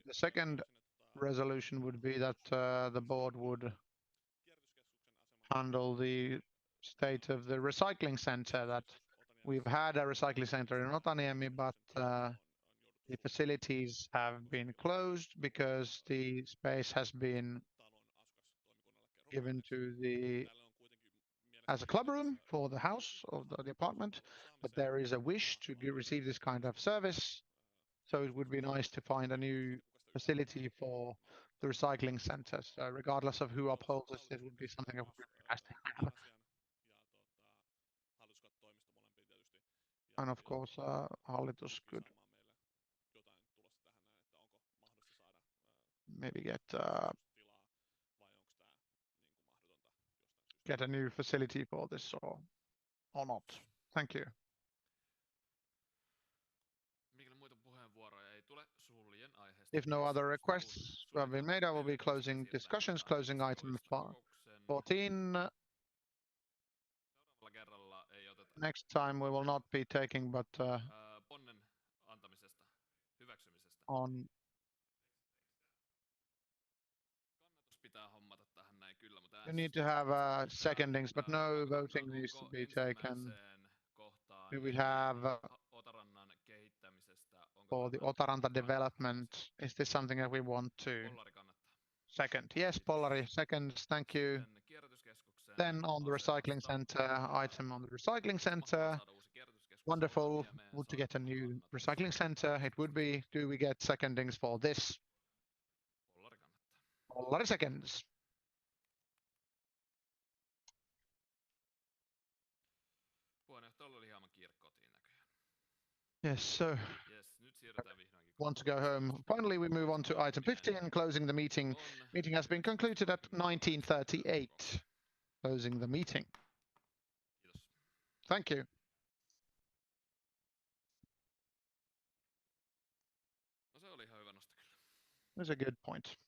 The second resolution would be that the board would handle the state of the recycling center. That we've had a recycling center in Otaniemi, but the facilities have been closed because the space has been given to the as a club room for the house of the apartment, but there is a wish to receive this kind of service. So it would be nice to find a new facility for the recycling center. So regardless of who upholds this, it would be something that would be nice to have. And of course, hallitus could maybe get a new facility for this or not. Thank you. If no other requests have been made, I will be closing discussions, closing item 14. Next time we will not be taking, but on You need to have secondings, but no voting needs to be taken. Do we have Otarannan kehittämisestä? for the Otaranta development? Is this something that we want to Pollari kannattaa. second? Yes, Pollari seconds. Thank you. Sitten kierrätyskeskuksen Then on the recycling center, item on the recycling center. saada uusi kierrätyskeskus. Wonderful. Niemeen Would to saada get a new kannattaa. recycling center? It would be. Do we get secondings for this? Pollari kannattaa. Pollari seconds. Puheenjohtajalla oli hieman kiire kotiin näköjään. Yes, so Jes, nyt siirrytään vihdoinkin. want to go home. Finally, we move on to item 15, closing the meeting. Meeting has been concluded at 19:38. Closing the meeting. Kiitos. Thank you. No se oli ihan hyvä nosto kyllä. That's a good point.